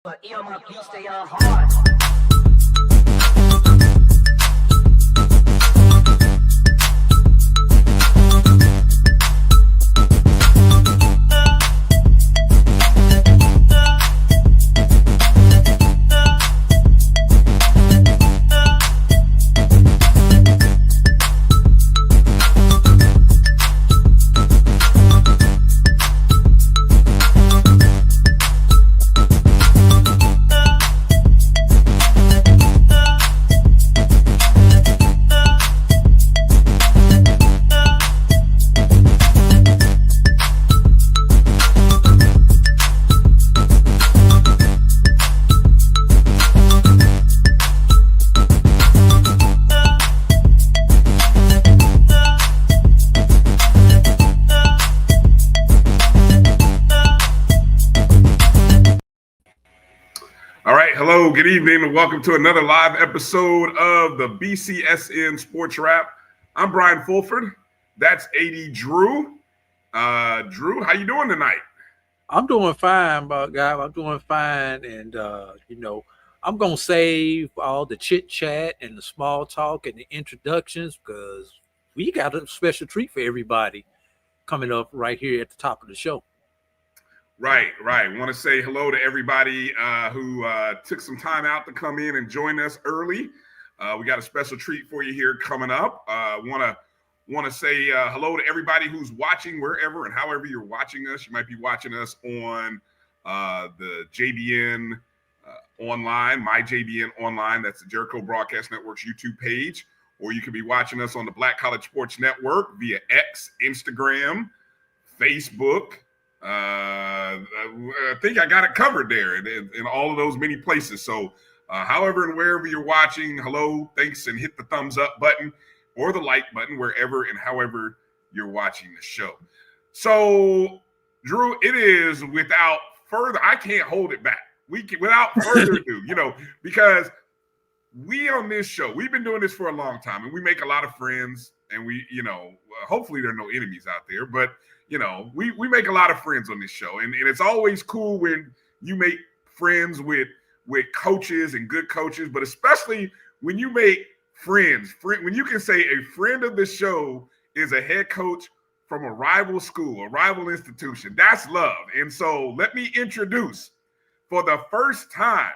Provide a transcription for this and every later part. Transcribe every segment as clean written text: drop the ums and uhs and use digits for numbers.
But you stay on hard. Hello, good evening, and welcome to another live episode of the BCSN SportsWrap. I'm Brian Fulford. That's A.D. Drew. Drew, how you doing tonight? I'm doing fine, guy. I'm doing fine, and I'm gonna save all the chit chat and the small talk and the introductions because we got a special treat for everybody coming up right here at the top of the show. Right. Want to say hello to everybody who took some time out to come in and join us early. We got a special treat for you here coming up. Want to say hello to everybody who's watching wherever and however you're watching us. You might be watching us on the JBN online, my JBN online. That's the Jericho Broadcast Network's YouTube page, or you could be watching us on the Black College Sports Network via X, Instagram, Facebook. I think I got it covered there in all of those many places. So however and wherever you're watching, hello, thanks, and hit the thumbs up button or the like button wherever and however you're watching the show. So, Drew, it is without further, I can't hold it back. Without further ado, because we on this show, we've been doing this for a long time, and we make a lot of friends, and we, hopefully there are no enemies out there, but we make a lot of friends on this show, and it's always cool when you make friends with coaches and good coaches, but especially when you make friends, when you can say a friend of the show is a head coach from a rival school, a rival institution. That's love. And so let me introduce, for the first time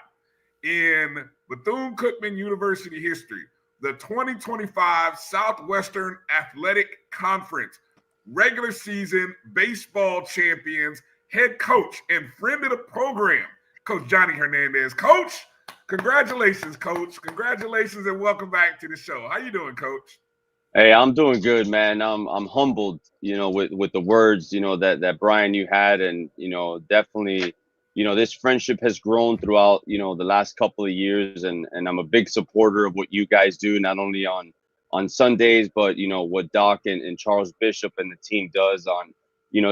in Bethune-Cookman University history, the 2025 Southwestern Athletic Conference regular season baseball champions, head coach and friend of the program, Coach Johnny Hernandez. Coach, congratulations, Coach. Congratulations and welcome back to the show. How you doing, Coach? Hey, I'm doing good, man. I'm humbled, with the words, that Brian you had, and definitely, this friendship has grown throughout, the last couple of years, and I'm a big supporter of what you guys do, not only on Sundays, but what Doc and Charles Bishop and the team does on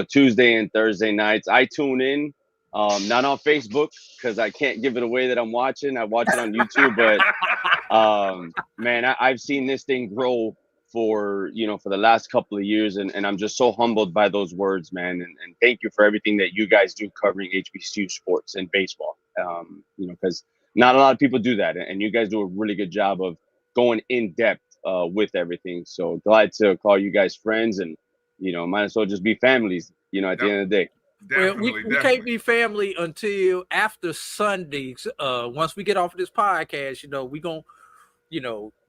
Tuesday and Thursday nights. I tune in, not on Facebook because I can't give it away that I'm watching. I watch it on YouTube, but man, I've seen this thing grow for the last couple of years, and I'm just so humbled by those words, man. And thank you for everything that you guys do covering HBCU sports and baseball. Because not a lot of people do that, and you guys do a really good job of going in depth with everything. So glad to call you guys friends, and might as well just be families, at the end of the day. Definitely, we can't be family until after Sundays. Once we get off of this podcast, we gonna,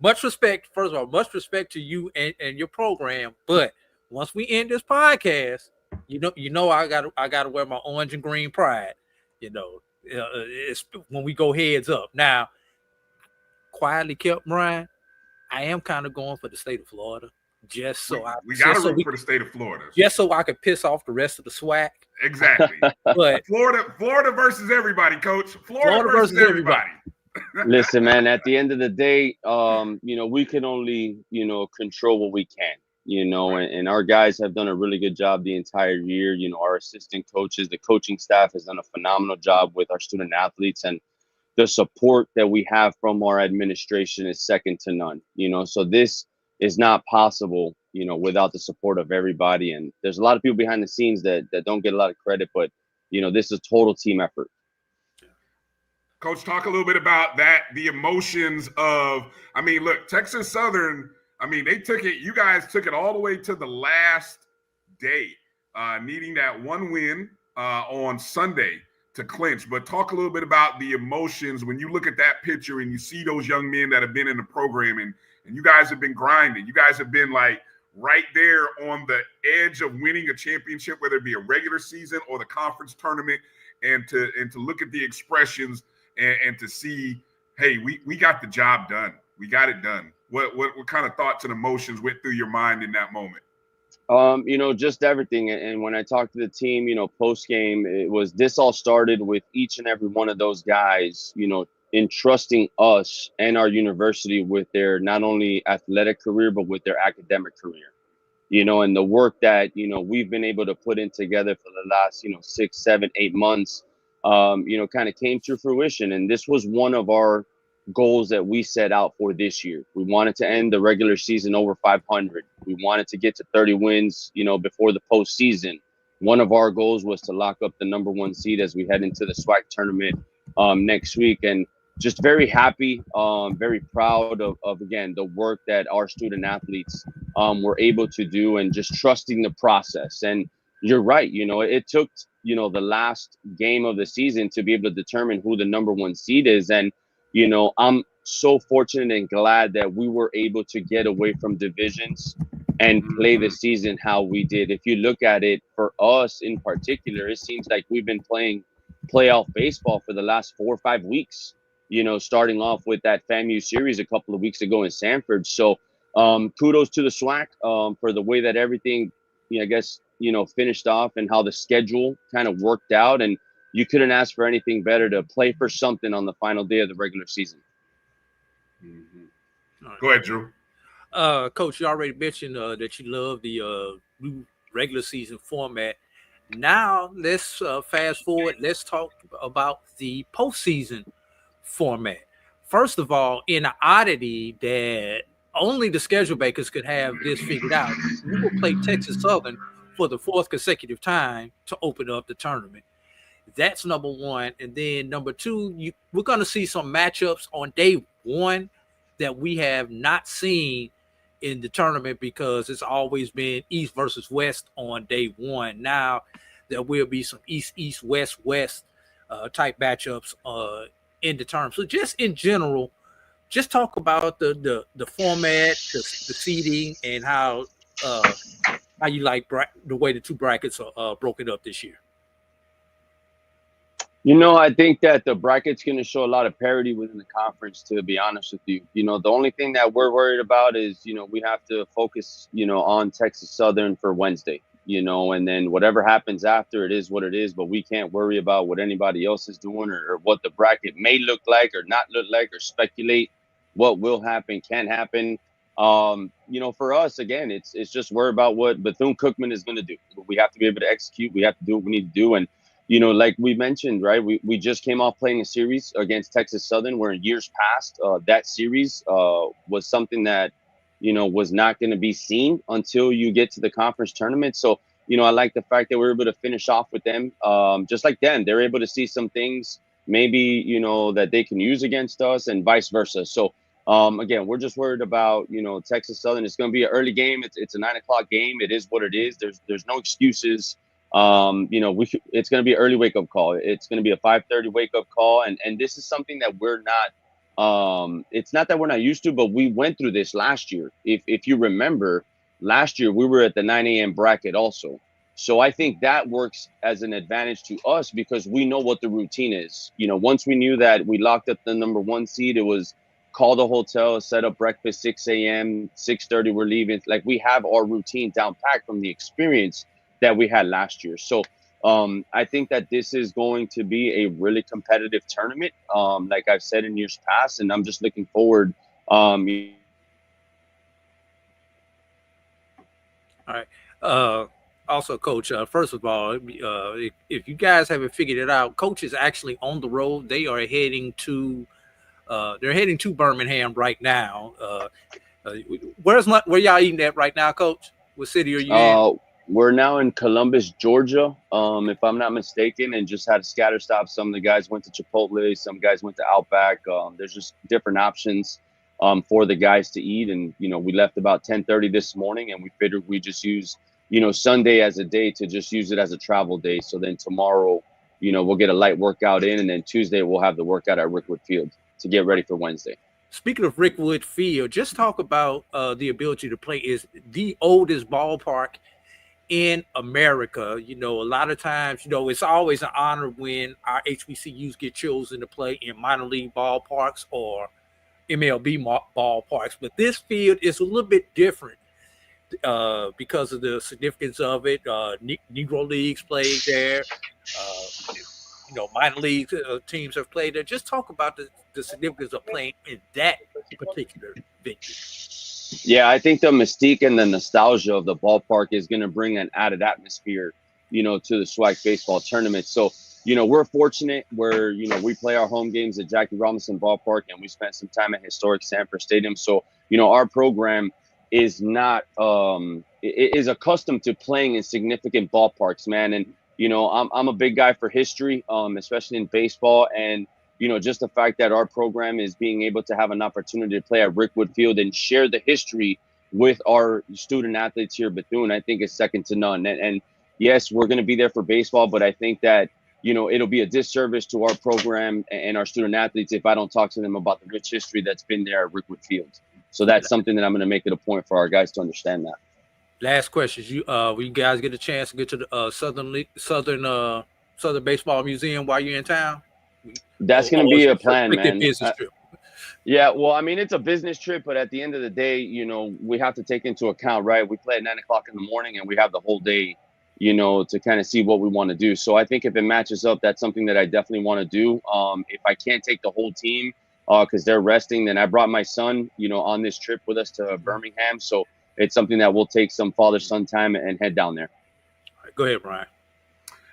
much respect. First of all, much respect to you and your program. But once we end this podcast, I gotta wear my orange and green pride. It's when we go heads up. Now, quietly kept, Brian, I am kind of going for the state of Florida. We got to root for the state of Florida. Just so I could piss off the rest of the SWAC. Exactly. But Florida versus everybody, Coach. Florida versus everybody. Listen, man, at the end of the day, we can only, control what we can, and our guys have done a really good job the entire year. Our assistant coaches, the coaching staff has done a phenomenal job with our student athletes, and the support that we have from our administration is second to none, so this is not possible, without the support of everybody. And there's a lot of people behind the scenes that don't get a lot of credit, but, this is a total team effort. Coach, talk a little bit about that, the emotions of, look, Texas Southern, you guys took it all the way to the last day, needing that one win on Sunday to clinch. But talk a little bit about the emotions when you look at that picture and you see those young men that have been in the program and you guys have been grinding. You guys have been like right there on the edge of winning a championship, whether it be a regular season or the conference tournament, and to look at the expressions and to see, hey, we got the job done. We got it done. What kind of thoughts and emotions went through your mind in that moment? Just everything. And when I talked to the team, post game, this all started with each and every one of those guys, entrusting us and our university with their not only athletic career, but with their academic career, and the work that, we've been able to put in together for the last, 6, 7, 8 months, kind of came to fruition. And this was one of our goals that we set out for this year. We wanted to end the regular season over 500. We wanted to get to 30 wins, before the postseason. One of our goals was to lock up the number 1 seed as we head into the SWAC tournament next week. And just very happy, very proud of again, the work that our student athletes were able to do, and just trusting the process. And you're right, it took, the last game of the season to be able to determine who the number 1 seed is. And, I'm so fortunate and glad that we were able to get away from divisions and play the season how we did. If you look at it, for us in particular, it seems like we've been playing playoff baseball for the last 4 or 5 weeks, starting off with that FAMU series a couple of weeks ago in Sanford. So kudos to the SWAC for the way that everything, finished off, and how the schedule kind of worked out. And you couldn't ask for anything better to play for something on the final day of the regular season. Mm-hmm. Go ahead, Drew. Coach, you already mentioned that you love the new regular season format. Now let's fast forward. Let's talk about the postseason format. First of all, in an oddity that only the schedule makers could have this figured out, we will play Texas Southern for the 4th consecutive time to open up the tournament. That's number 1. And then number 2, we're going to see some matchups on day 1 that we have not seen in the tournament, because it's always been East versus West on day 1. Now there will be some East, West type matchups in the tournament. So just in general, just talk about the format, the seeding, and how you like the way the 2 brackets are broken up this year. I think that the bracket's going to show a lot of parity within the conference, to be honest with you. The only thing that we're worried about is, we have to focus, on Texas Southern for Wednesday, and then whatever happens after, it is what it is. But we can't worry about what anybody else is doing, or what the bracket may look like or not look like, or speculate what will happen, can happen. For us, again, it's just worry about what Bethune-Cookman is going to do. We have to be able to execute. We have to do what we need to do. And like we mentioned, right, we just came off playing a series against Texas Southern, where in years past, that series was something that, was not going to be seen until you get to the conference tournament. So, I like the fact that we're able to finish off with them. Just like them, they're able to see some things maybe, that they can use against us, and vice versa. So, again, we're just worried about, Texas Southern. It's going to be an early game. It's a 9 o'clock game. It is what it is. There's no excuses. It's going to be an early wake up call. It's going to be a 5:30 wake up call. And this is something that we're not, it's not that we're not used to, but we went through this last year. If you remember, last year we were at the 9 a.m. bracket also. So I think that works as an advantage to us because we know what the routine is. Once we knew that we locked up the number 1 seed, it was call the hotel, set up breakfast 6 a.m., 6:30 we're leaving. Like, we have our routine down packed from the experience that we had last year. So I think that this is going to be a really competitive tournament, like I've said in years past, and I'm just looking forward. All right. Also, Coach, first of all, if you guys haven't figured it out, Coach is actually on the road. They are heading to Birmingham right now. Where y'all eating at right now, Coach? What city are you in? We're now in Columbus, Georgia, if I'm not mistaken, and just had a scatter stop. Some of the guys went to Chipotle, some guys went to Outback. There's just different options for the guys to eat. And, we left about 10:30 this morning, and we figured we just use, Sunday as a day to just use it as a travel day. So then tomorrow, we'll get a light workout in, and then Tuesday we'll have the workout at Rickwood Field to get ready for Wednesday. Speaking of Rickwood Field, just talk about the ability to play. Is the oldest ballpark in America. A lot of times, it's always an honor when our HBCUs get chosen to play in minor league ballparks or MLB ballparks. But this field is a little bit different because of the significance of it. Negro leagues played there. Minor league teams have played there. Just talk about the significance of playing in that particular venue. Yeah, I think the mystique and the nostalgia of the ballpark is going to bring an added atmosphere, to the SWAC Baseball Tournament. So, we're fortunate where, we play our home games at Jackie Robinson Ballpark, and we spent some time at historic Sanford Stadium. So, our program is not is accustomed to playing in significant ballparks, man. And, I'm a big guy for history, especially in baseball. And, just the fact that our program is being able to have an opportunity to play at Rickwood Field and share the history with our student athletes here at Bethune, I think is second to none. And yes, we're going to be there for baseball, but I think that, it'll be a disservice to our program and our student athletes if I don't talk to them about the rich history that's been there at Rickwood Field. So that's something that I'm going to make it a point for our guys to understand that. Last question. Will you guys get a chance to get to the Southern Baseball Museum while you're in town? That's going to be a plan, man. Business trip. Yeah, well, I mean, it's a business trip, but at the end of the day, we have to take into account, right? We play at 9 o'clock in the morning, and we have the whole day, to kind of see what we want to do. So I think if it matches up, that's something that I definitely want to do. If I can't take the whole team because they're resting, then I brought my son, on this trip with us to Birmingham. So it's something that we'll take some father-son time and head down there. All right, go ahead, Brian.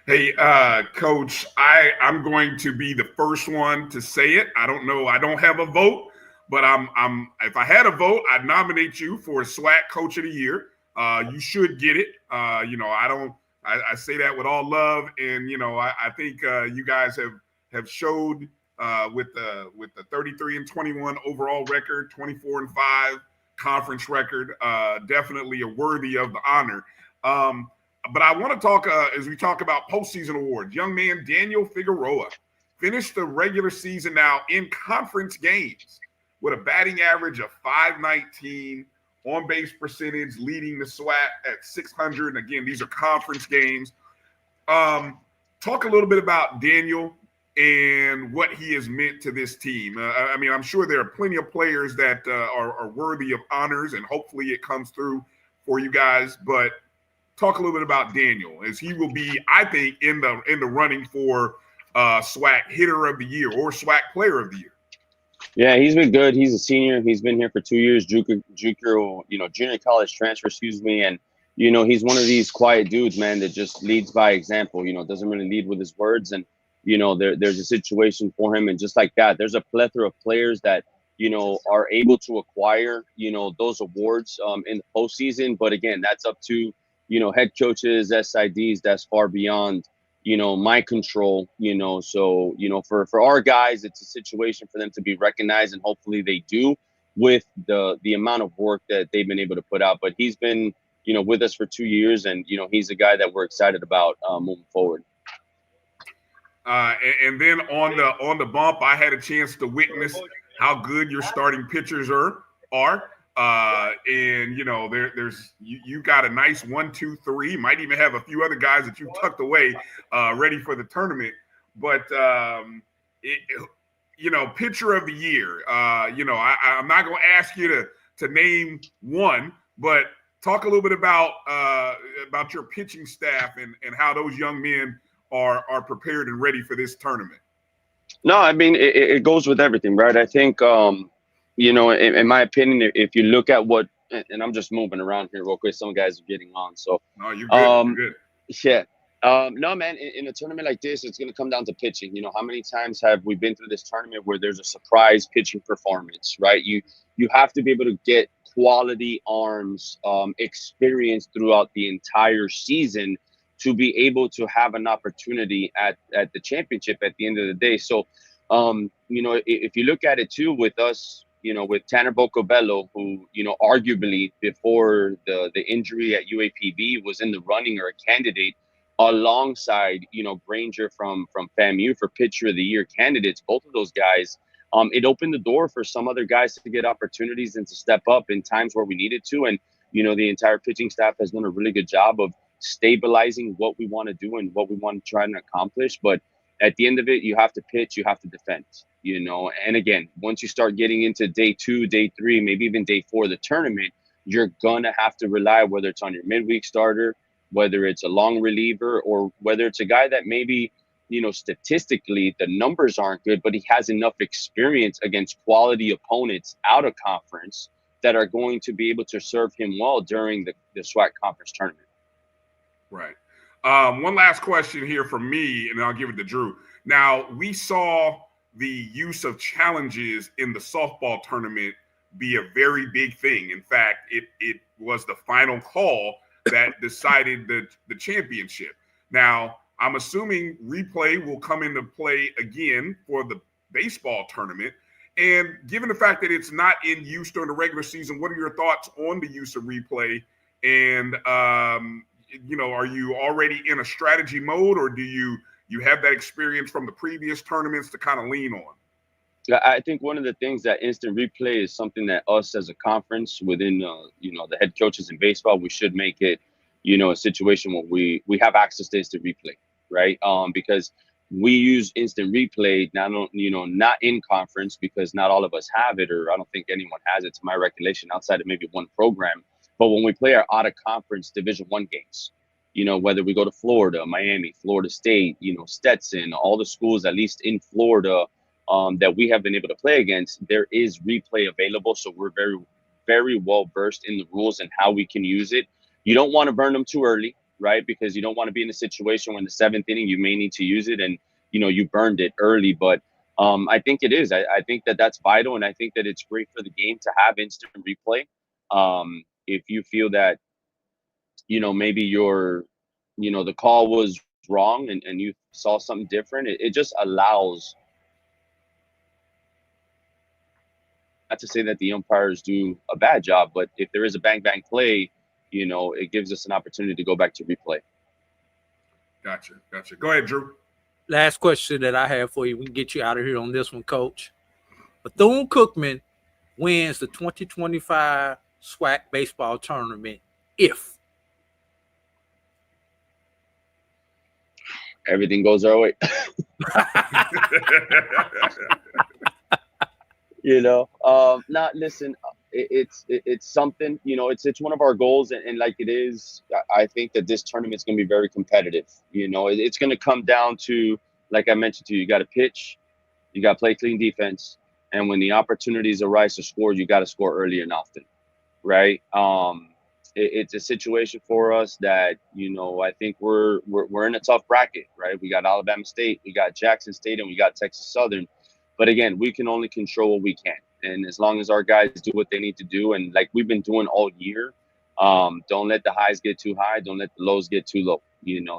Hey, Coach, I'm going to be the first one to say it. I don't know. I don't have a vote, but if I had a vote, I'd nominate you for SWAC Coach of the Year. You should get it. I say that with all love. And, I think you guys have showed with the 33-21 overall record, 24-5 conference record, definitely a worthy of the honor. But I want to talk, as we talk about postseason awards, young man Daniel Figueroa finished the regular season now in conference games with a batting average of .519, on-base percentage leading the SWAC at 600. And again, these are conference games. Talk a little bit about Daniel and what he has meant to this team. I'm sure there are plenty of players that are worthy of honors, and hopefully it comes through for you guys. But talk a little bit about Daniel, as he will be, I think, in the running for SWAC Hitter of the Year or SWAC Player of the Year. Yeah, he's been good. He's a senior. He's been here for 2 years. Junior college transfer, and he's one of these quiet dudes, man, that just leads by example. Doesn't really lead with his words, and there's a situation for him, and just like that, there's a plethora of players that are able to acquire those awards in the postseason. But again, that's up to head coaches, SIDs. That's far beyond my control. So for our guys, it's a situation for them to be recognized, and hopefully they do with the amount of work that they've been able to put out. But he's been with us for 2 years, and he's a guy that we're excited about moving forward. And then on the bump, I had a chance to witness how good your starting pitchers are. And there's you got a nice 1, 2, 3. Might even have a few other guys that you've tucked away, ready for the tournament. But pitcher of the year. I'm not going to ask you to name one, but talk a little bit about your pitching staff and how those young men are prepared and ready for this tournament. No, I mean, it goes with everything, right? I think, in my opinion, if you look at what, and I'm just moving around here real quick, some guys are getting on. So, no, you're good. You're good. Yeah. No, man, in a tournament like this, it's going to come down to pitching. How many times have we been through this tournament where there's a surprise pitching performance, right? You have to be able to get quality arms, experience throughout the entire season to be able to have an opportunity at the championship at the end of the day. So, if you look at it too with us, with Tanner Bocabello, who, arguably before the injury at UAPB was in the running or a candidate alongside, Granger from FAMU for pitcher of the year candidates, both of those guys, it opened the door for some other guys to get opportunities and to step up in times where we needed to. And, the entire pitching staff has done a really good job of stabilizing what we want to do and what we want to try and accomplish. But at the end of it, you have to pitch, you have to defend, and again, once you start getting into day 2, day 3, maybe even day 4 of the tournament, you're going to have to rely, whether it's on your midweek starter, whether it's a long reliever, or whether it's a guy that maybe, statistically the numbers aren't good, but he has enough experience against quality opponents out of conference that are going to be able to serve him well during the SWAC conference tournament. Right. One last question here from me, and then I'll give it to Drew. Now, we saw the use of challenges in the softball tournament be a very big thing. In fact, it was the final call that decided the championship. Now, I'm assuming replay will come into play again for the baseball tournament. And given the fact that it's not in use during the regular season, what are your thoughts on the use of replay? And, are you already in a strategy mode, or do you have that experience from the previous tournaments to kind of lean on? I think one of the things that instant replay is something that us as a conference within, the head coaches in baseball, we should make it, a situation where we have access to instant replay, right? Because we use instant replay, not in conference, because not all of us have it, or I don't think anyone has it to my recollection outside of maybe one program. But when we play our out of conference Division-I games, whether we go to Florida, Miami, Florida State, Stetson, all the schools, at least in Florida, that we have been able to play against, there is replay available. So we're very, very well versed in the rules and how we can use it. You don't want to burn them too early, right? Because you don't want to be in a situation where in the 7th inning, you may need to use it and, you burned it early. But I think it is. I think that that's vital. And I think that it's great for the game to have instant replay. If you feel that, maybe the call was wrong and you saw something different, it just allows, not to say that the umpires do a bad job, but if there is a bang play, it gives us an opportunity to go back to replay. Gotcha. Go ahead, Drew. Last question that I have for you. We can get you out of here on this one, Coach. Bethune-Cookman wins the 2025 SWAC Baseball Tournament if everything goes our way. Listen, it's something, it's one of our goals, and like it is, I think that this tournament's going to be very competitive. It's going to come down to, like I mentioned to you, you got to pitch, you got to play clean defense, and when the opportunities arise to score, you got to score early and often, right? It's a situation for us that, I think we're in a tough bracket, right? We got Alabama State, we got Jackson State, and we got Texas Southern. But again, we can only control what we can. And as long as our guys do what they need to do, and like we've been doing all year, don't let the highs get too high, don't let the lows get too low,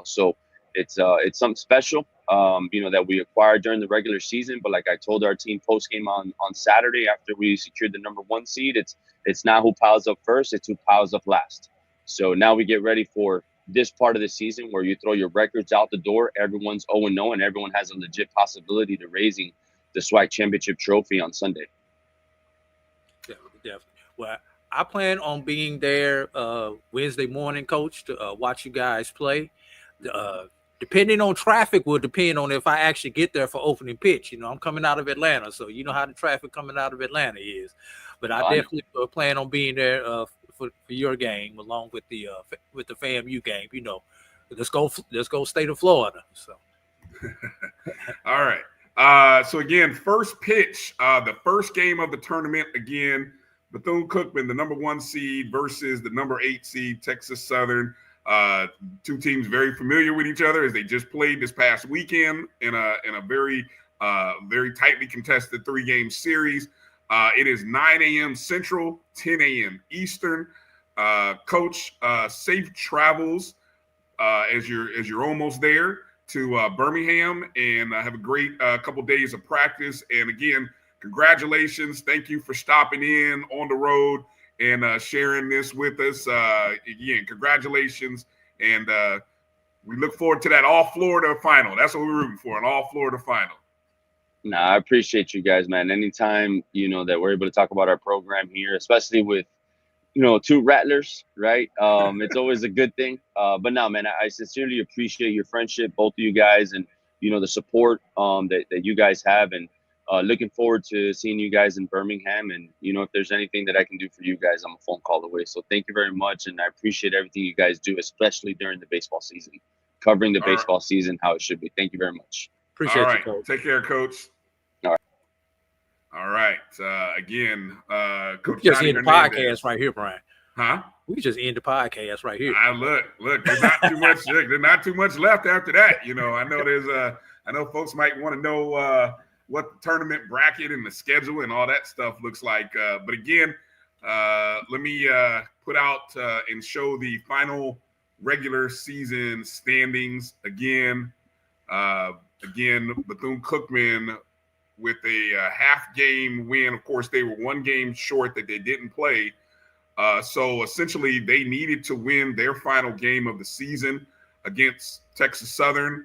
So it's something special, that we acquired during the regular season. But like I told our team post game on Saturday after we secured the #1 seed, it's not who piles up first, it's who piles up last. So now we get ready for this part of the season where you throw your records out the door. Everyone's 0-0, and everyone has a legit possibility to raising the SWAC championship trophy on Sunday. Definitely. Well, I plan on being there Wednesday morning, Coach, to watch you guys play. Depending on traffic will depend on if I actually get there for opening pitch. You know, I'm coming out of Atlanta, so you know how the traffic coming out of Atlanta is. But I definitely plan on being there for your game, along with the FAMU game. You know, let's go state of Florida. So, all right. So again, first pitch, the first game of the tournament. Again, Bethune-Cookman, the number 1 seed versus the number 8 seed Texas Southern. Two teams very familiar with each other as they just played this past weekend in a very tightly contested 3-game series. It is 9 a.m. Central, 10 a.m. Eastern. Coach, safe travels as you're almost there to Birmingham, and have a great couple days of practice. And again, congratulations! Thank you for stopping in on the road and sharing this with us. Again, congratulations, and we look forward to that all-Florida final. That's what we're rooting for, an all-Florida final. Nah, I appreciate you guys, man. Anytime, you know, that we're able to talk about our program here, especially with, you know, 2 Rattlers, right? It's always a good thing. But no, man, I sincerely appreciate your friendship, both of you guys, and, you know, the support that you guys have. And looking forward to seeing you guys in Birmingham. And, you know, if there's anything that I can do for you guys, I'm a phone call away. So thank you very much. And I appreciate everything you guys do, especially during the baseball season, covering the baseball season how it should be. Thank you very much. Appreciate you, Coach. Take care, Coach. All right. Again, Coach just Johnny end the Hernandez. podcast right here, Brian. Huh? We just end the podcast right here. Look. There's not too much. There's not too much left after that. You know, I know folks might want to know what the tournament bracket and the schedule and all that stuff looks like. But again, let me put out and show the final regular season standings again. Bethune-Cookman with a half-game win. Of course, they were 1 game short that they didn't play. So essentially, they needed to win their final game of the season against Texas Southern.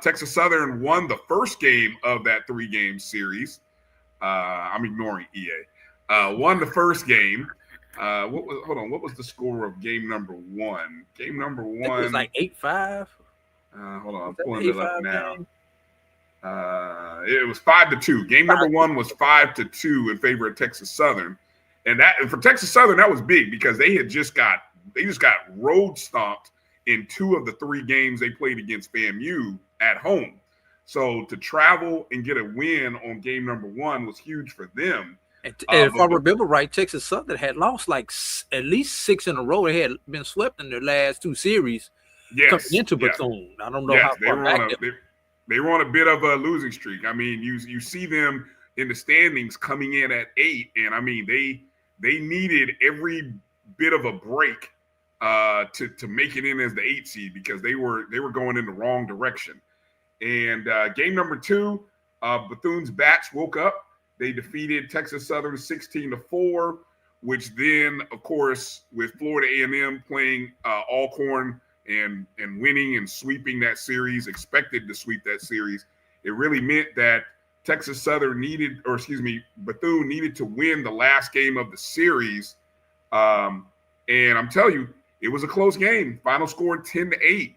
Texas Southern won the first game of that 3-game series. I'm ignoring EA. Won the first game. What was the score of game number 1? Game number 1. It was like 8-5. Hold on, I'm pulling it up now. It was 5-2. Game number 1 was 5-2 in favor of Texas Southern, and for Texas Southern that was big because they just got road stomped in 2 of the 3 games they played against FAMU at home. So to travel and get a win on game number 1 was huge for them. And if I remember right, Texas Southern had lost like at least 6 in a row. They had been swept in their last 2 series. Coming into Bethune. I don't know how far back they were on a bit of a losing streak. I mean, you see them in the standings coming in at 8, and I mean they needed every bit of a break to make it in as the 8 seed because they were going in the wrong direction. And game number 2, Bethune's bats woke up. They defeated Texas Southern 16-4, which then, of course, with Florida A&M playing Alcorn and winning and sweeping that series, expected to sweep that series, it really meant that Texas Southern Bethune needed to win the last game of the series. And I'm telling you, it was a close game. Final score 10-8.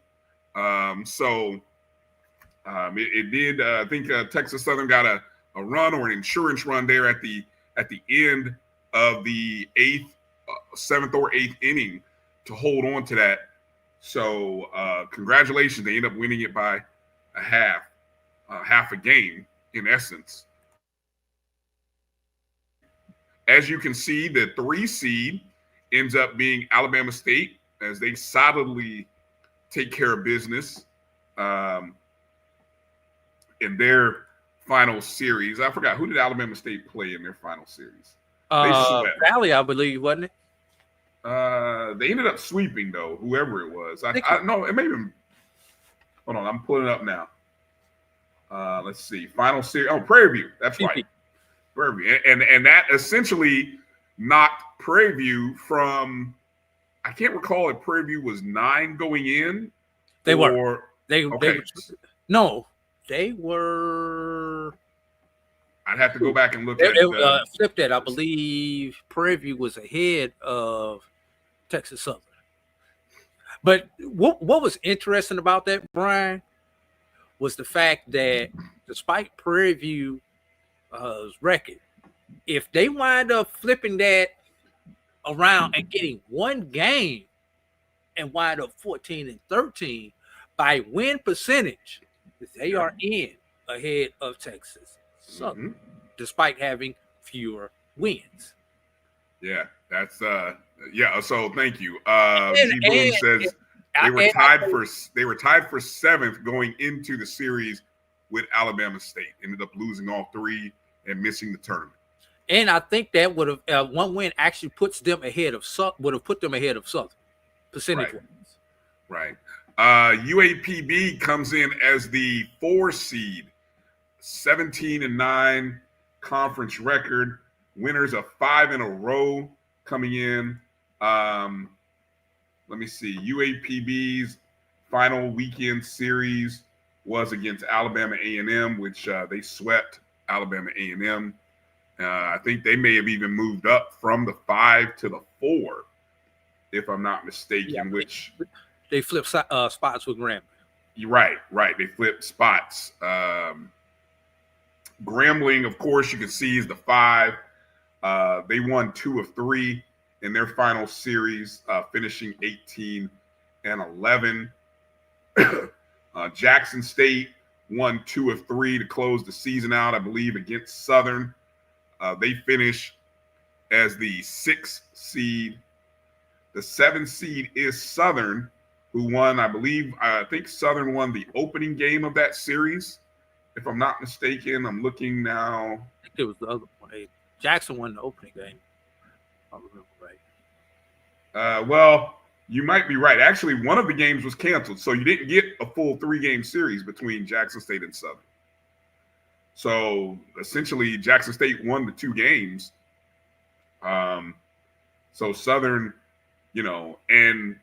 It did. I think Texas Southern got a run or an insurance run there at the end of the 7th or 8th inning to hold on to that. So congratulations. They end up winning it by half a game in essence. As you can see, the 3 seed ends up being Alabama State as they solidly take care of business in their final series. I forgot, who did Alabama State play in their final series? Valley, I believe, wasn't it? They ended up sweeping, though, whoever it was. I know it may have been. Hold on, I'm pulling it up now. Let's see. Final series. Oh, Prairie View. That's right. Prairie View. And that essentially knocked Prairie View from I can't recall if Prairie View was 9 going in. They or, were. They were. I'd have to go back and look It, at it flipped it. I believe Prairie View was ahead of Texas Southern. But what was interesting about that, Brian, was the fact that despite Prairie View's record, if they wind up flipping that around and getting one game and wind up 14-13, by win percentage, they are in ahead of Texas Southern, despite having fewer wins. Yeah, that's so thank you. G. Boone says they were tied for 7th going into the series with Alabama State. Ended up losing all 3 and missing the tournament. And I think that would have one win actually puts them ahead of Southern percentage wise. Right. UAPB comes in as the 4 seed, 17-9 conference record, winners of 5 in a row coming in. Let me see. UAPB's final weekend series was against Alabama A&M, which they swept Alabama A&M. I think they may have even moved up from the 5 to the 4, if I'm not mistaken. Which they flipped spots with Grambling. You're right. They flipped spots. Grambling, of course, you can see is the 5. They won 2 of 3 in their final series, finishing 18-11. Jackson State won 2 of 3 to close the season out, I believe, against Southern. They finish as the 6th seed. The 7th seed is Southern, who won, I think Southern won the opening game of that series. If I'm not mistaken, I'm looking now. I think it was the other one. Jackson won the opening game. I remember right. Well, you might be right. Actually, one of the games was canceled, so you didn't get a full 3-game series between Jackson State and Southern. So essentially, Jackson State won the 2 games. So Southern, and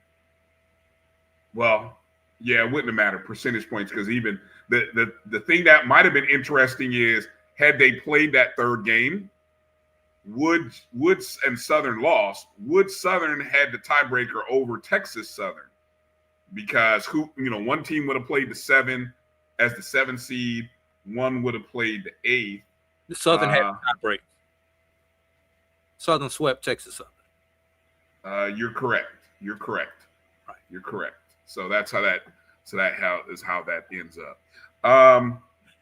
well, yeah, it wouldn't have mattered percentage points, because even the thing that might have been interesting is, had they played that 3rd game, Wood and Southern lost, Wood Southern had the tiebreaker over Texas Southern, because one team would have played the 7 as the 7th seed, one would have played the 8th. The Southern had a tiebreaker. Southern swept Texas Southern. You're correct. Right. You're correct. So that's how that ends up.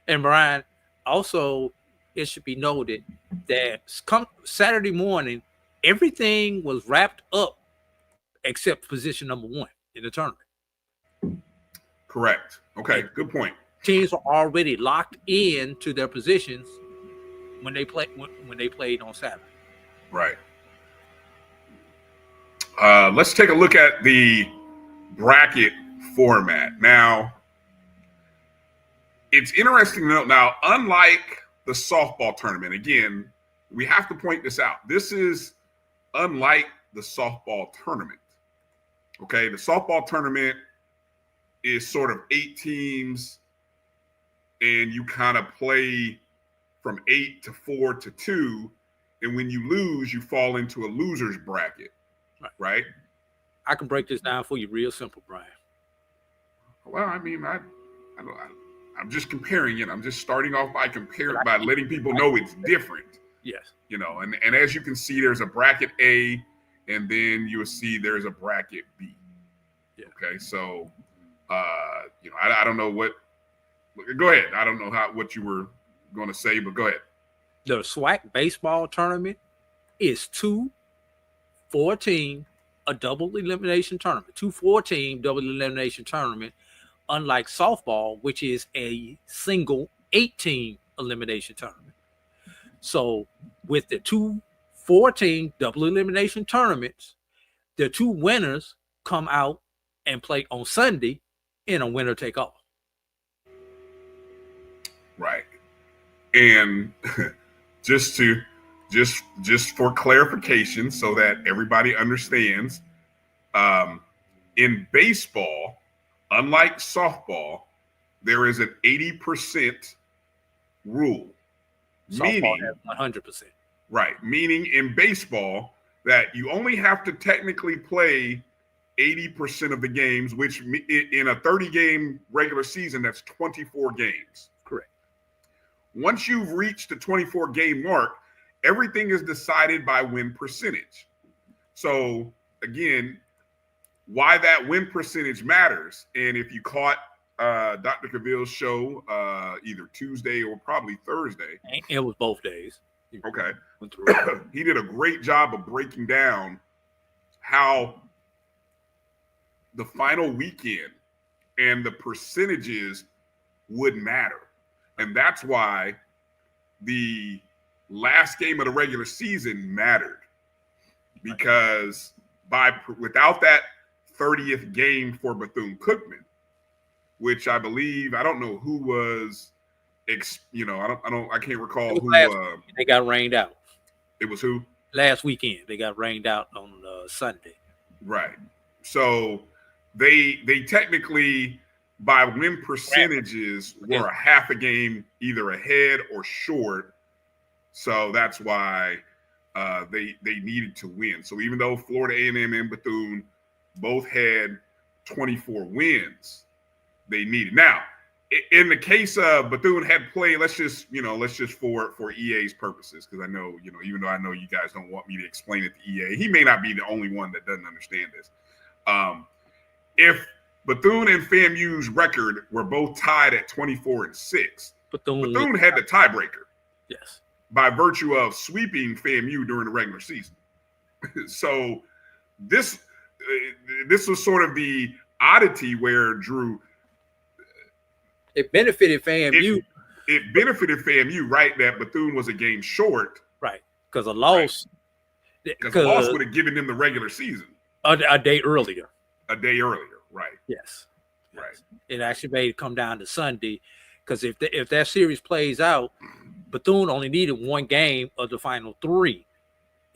And Brian, also, it should be noted that come Saturday morning, everything was wrapped up except position number 1 in the tournament. Correct. Okay, good point. Teams were already locked in to their positions when they played on Saturday. Right. Let's take a look at the bracket format. Now, it's interesting to note now, unlike the softball tournament, again, we have to point this out. This is unlike the softball tournament. Okay, the softball tournament is sort of 8 teams, and you kind of play from 8 to 4 to 2, and when you lose, you fall into a loser's bracket, right? I can break this down for you real simple, Brian. Well, I mean, I'm just comparing it. I'm just starting off by by letting people know it's different. Yes. And as you can see, there's a bracket A, and then you'll see there's a bracket B. Yeah. Okay, so I don't know what. Go ahead. I don't know what you were going to say, but go ahead. The SWAC Baseball Tournament is 2 4-team, a double elimination tournament. 2 4-team double elimination tournament, unlike softball, which is a single 8-team elimination tournament. So with the 2 4-team double elimination tournaments, the 2 winners come out and play on Sunday in a winner take all. Right. And just for clarification, so that everybody understands, In baseball, unlike softball, there is an 80% rule. Softball Meaning, has 100%. right. Meaning in baseball that you only have to technically play 80% of the games, which in a 30-game regular season, that's 24 games. Correct. Once you've reached the 24-game mark, everything is decided by win percentage. So again, why that win percentage matters. And if you caught Dr. Cavill's show either Tuesday or probably Thursday. It was both days. Okay. He did a great job of breaking down how the final weekend and the percentages would matter. And that's why the last game of the regular season mattered. Because without that 30th game for Bethune-Cookman, which I believe, I don't know who was, I can't recall who. They got rained out. It was who? Last weekend, they got rained out on Sunday. Right. So they technically, by win percentages, were a half a game either ahead or short. So that's why they needed to win. So even though Florida A&M and Bethune both had 24 wins, they needed. Now, in the case of Bethune had played, let's just for EA's purposes, because I know, even though I know you guys don't want me to explain it to EA, he may not be the only one that doesn't understand this. If Bethune and FAMU's record were both tied at 24-6, Bethune had the tiebreaker. Yes. By virtue of sweeping FAMU during the regular season. So this was sort of the oddity where, Drew, it benefited FAMU. It benefited FAMU, right? That Bethune was a game short. Right. Because a loss. Because a loss would have given them the regular season. A day earlier. A day earlier, right. Yes. Right. It actually made it come down to Sunday. Because if that series plays out, Bethune only needed one game of the final three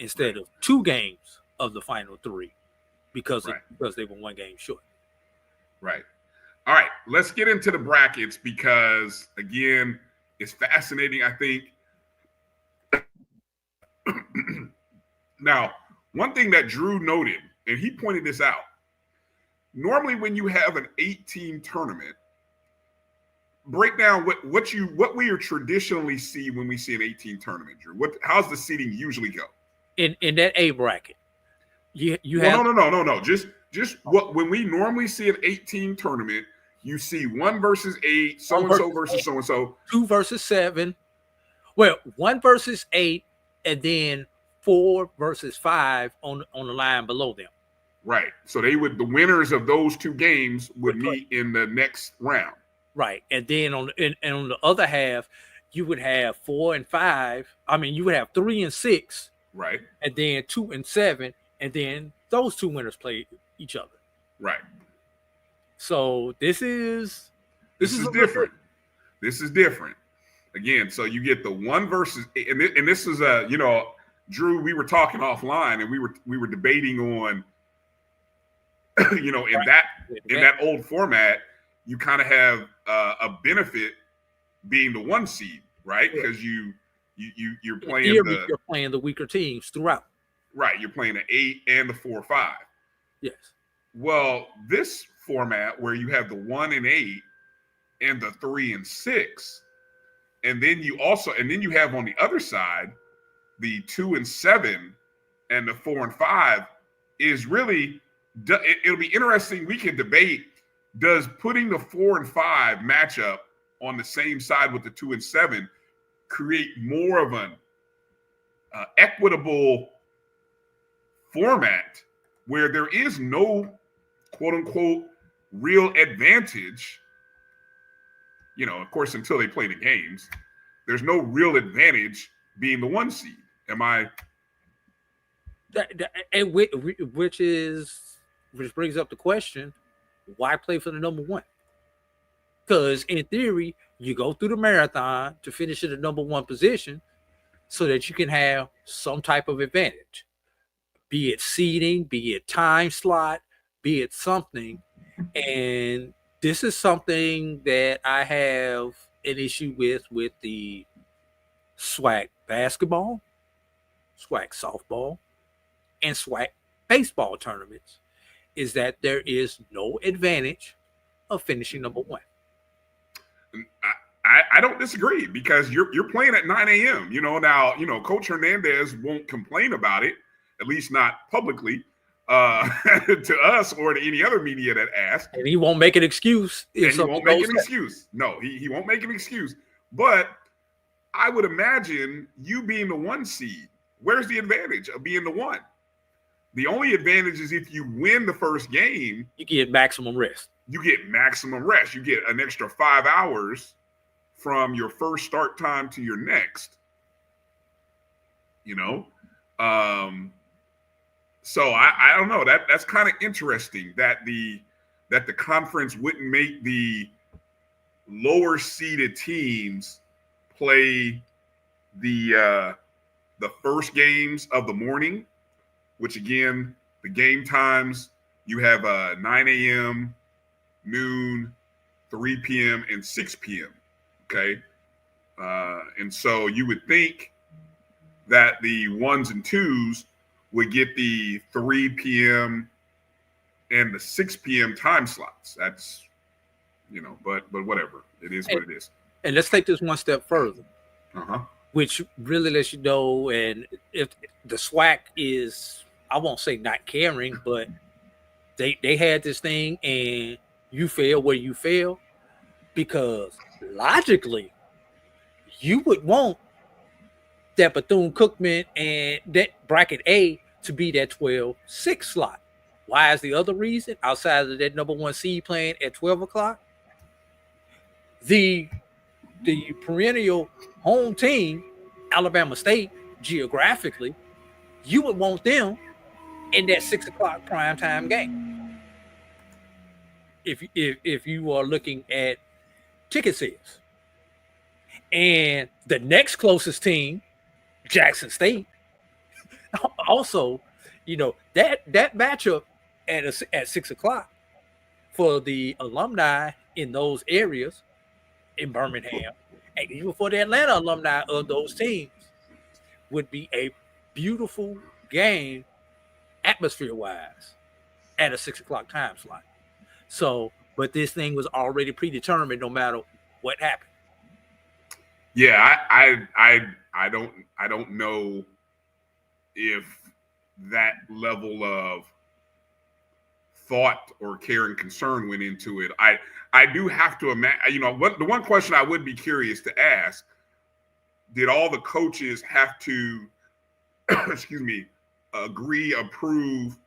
instead of two games of the final three because they were one game short. Right. All right, let's get into the brackets because, again, it's fascinating, I think. Now, one thing that Drew noted, and he pointed this out, normally when you have an 8-team tournament, break down what we traditionally see when we see an 18 tournament, Drew. How's the seeding usually go? In that A bracket, you have no. Just what when we normally see an 18 tournament, you see 1 versus 8, so and so versus so and so, 2 versus 7. Well, 1 versus 8, and then 4 versus 5 on the line below them. Right. So the winners of those 2 games would meet in the next round. Right, and then on the other half, you would have 4 and 5. I mean, you would have 3 and 6. Right. And then 2 and 7, and then those 2 winners play each other. Right. So this is different. This is different. Again, so you get the 1 versus 8, and this is Drew. We were talking offline, and we were debating on, in that old format, you kind of have a benefit being the 1 seed, right? Because you're playing you're playing the weaker teams throughout. Right, you're playing the 8 and the 4-5. Yes. Well, this format where you have the 1 and 8 and the 3 and 6, and then you have on the other side the 2 and 7 and the 4 and 5 is really. It'll be interesting. We can debate. Does putting the 4 and 5 matchup on the same side with the 2 and 7 create more of an equitable format where there is no quote unquote real advantage? Of course, until they play the games, there's no real advantage being the 1 seed. Am I? Which brings up the question: why play for the number 1? Because in theory, you go through the marathon to finish at the number 1 position so that you can have some type of advantage, be it seeding, be it time slot, be it something. And this is something that I have an issue with the SWAC basketball, SWAC softball, and SWAC baseball tournaments, is that there is no advantage of finishing number one. I don't disagree, because you're playing at 9 a.m. Now, Coach Hernandez won't complain about it, at least not publicly, to us or to any other media that asks. And he won't make an excuse. He won't make an excuse. No, he won't make an excuse. But I would imagine you being the 1 seed, where's the advantage of being the 1? The only advantage is if you win the first game, you get maximum rest. You get an extra 5 hours from your first start time to your next. So I don't know. That's kind of interesting that the conference wouldn't make the lower seeded teams play the first games of the morning, which again, the game times, you have 9 a.m., noon, 3 p.m., and 6 p.m. Okay. And so you would think that the 1s and 2s would get the 3 p.m. and the 6 p.m. time slots. That's, but whatever. It is what it is. And let's take this one step further, Uh-huh. which really lets you know, and if the SWAC is, I won't say not caring, but they had this thing, and you fail where you fail, because logically, you would want that Bethune-Cookman and that bracket A to be that 12-6 slot. Why is the other reason, outside of that number 1 seed playing at 12 o'clock? The perennial home team, Alabama State, geographically, you would want them in that 6 o'clock primetime game. If you are looking at ticket sales. And the next closest team, Jackson State, also, that matchup at 6 o'clock for the alumni in those areas in Birmingham, and even for the Atlanta alumni of those teams, would be a beautiful game atmosphere-wise at a 6 o'clock time slot. So, but this thing was already predetermined no matter what happened. Yeah, I don't know if that level of thought or care and concern went into it. I do have to imagine, the one question I would be curious to ask, did all the coaches have to, agree, approve,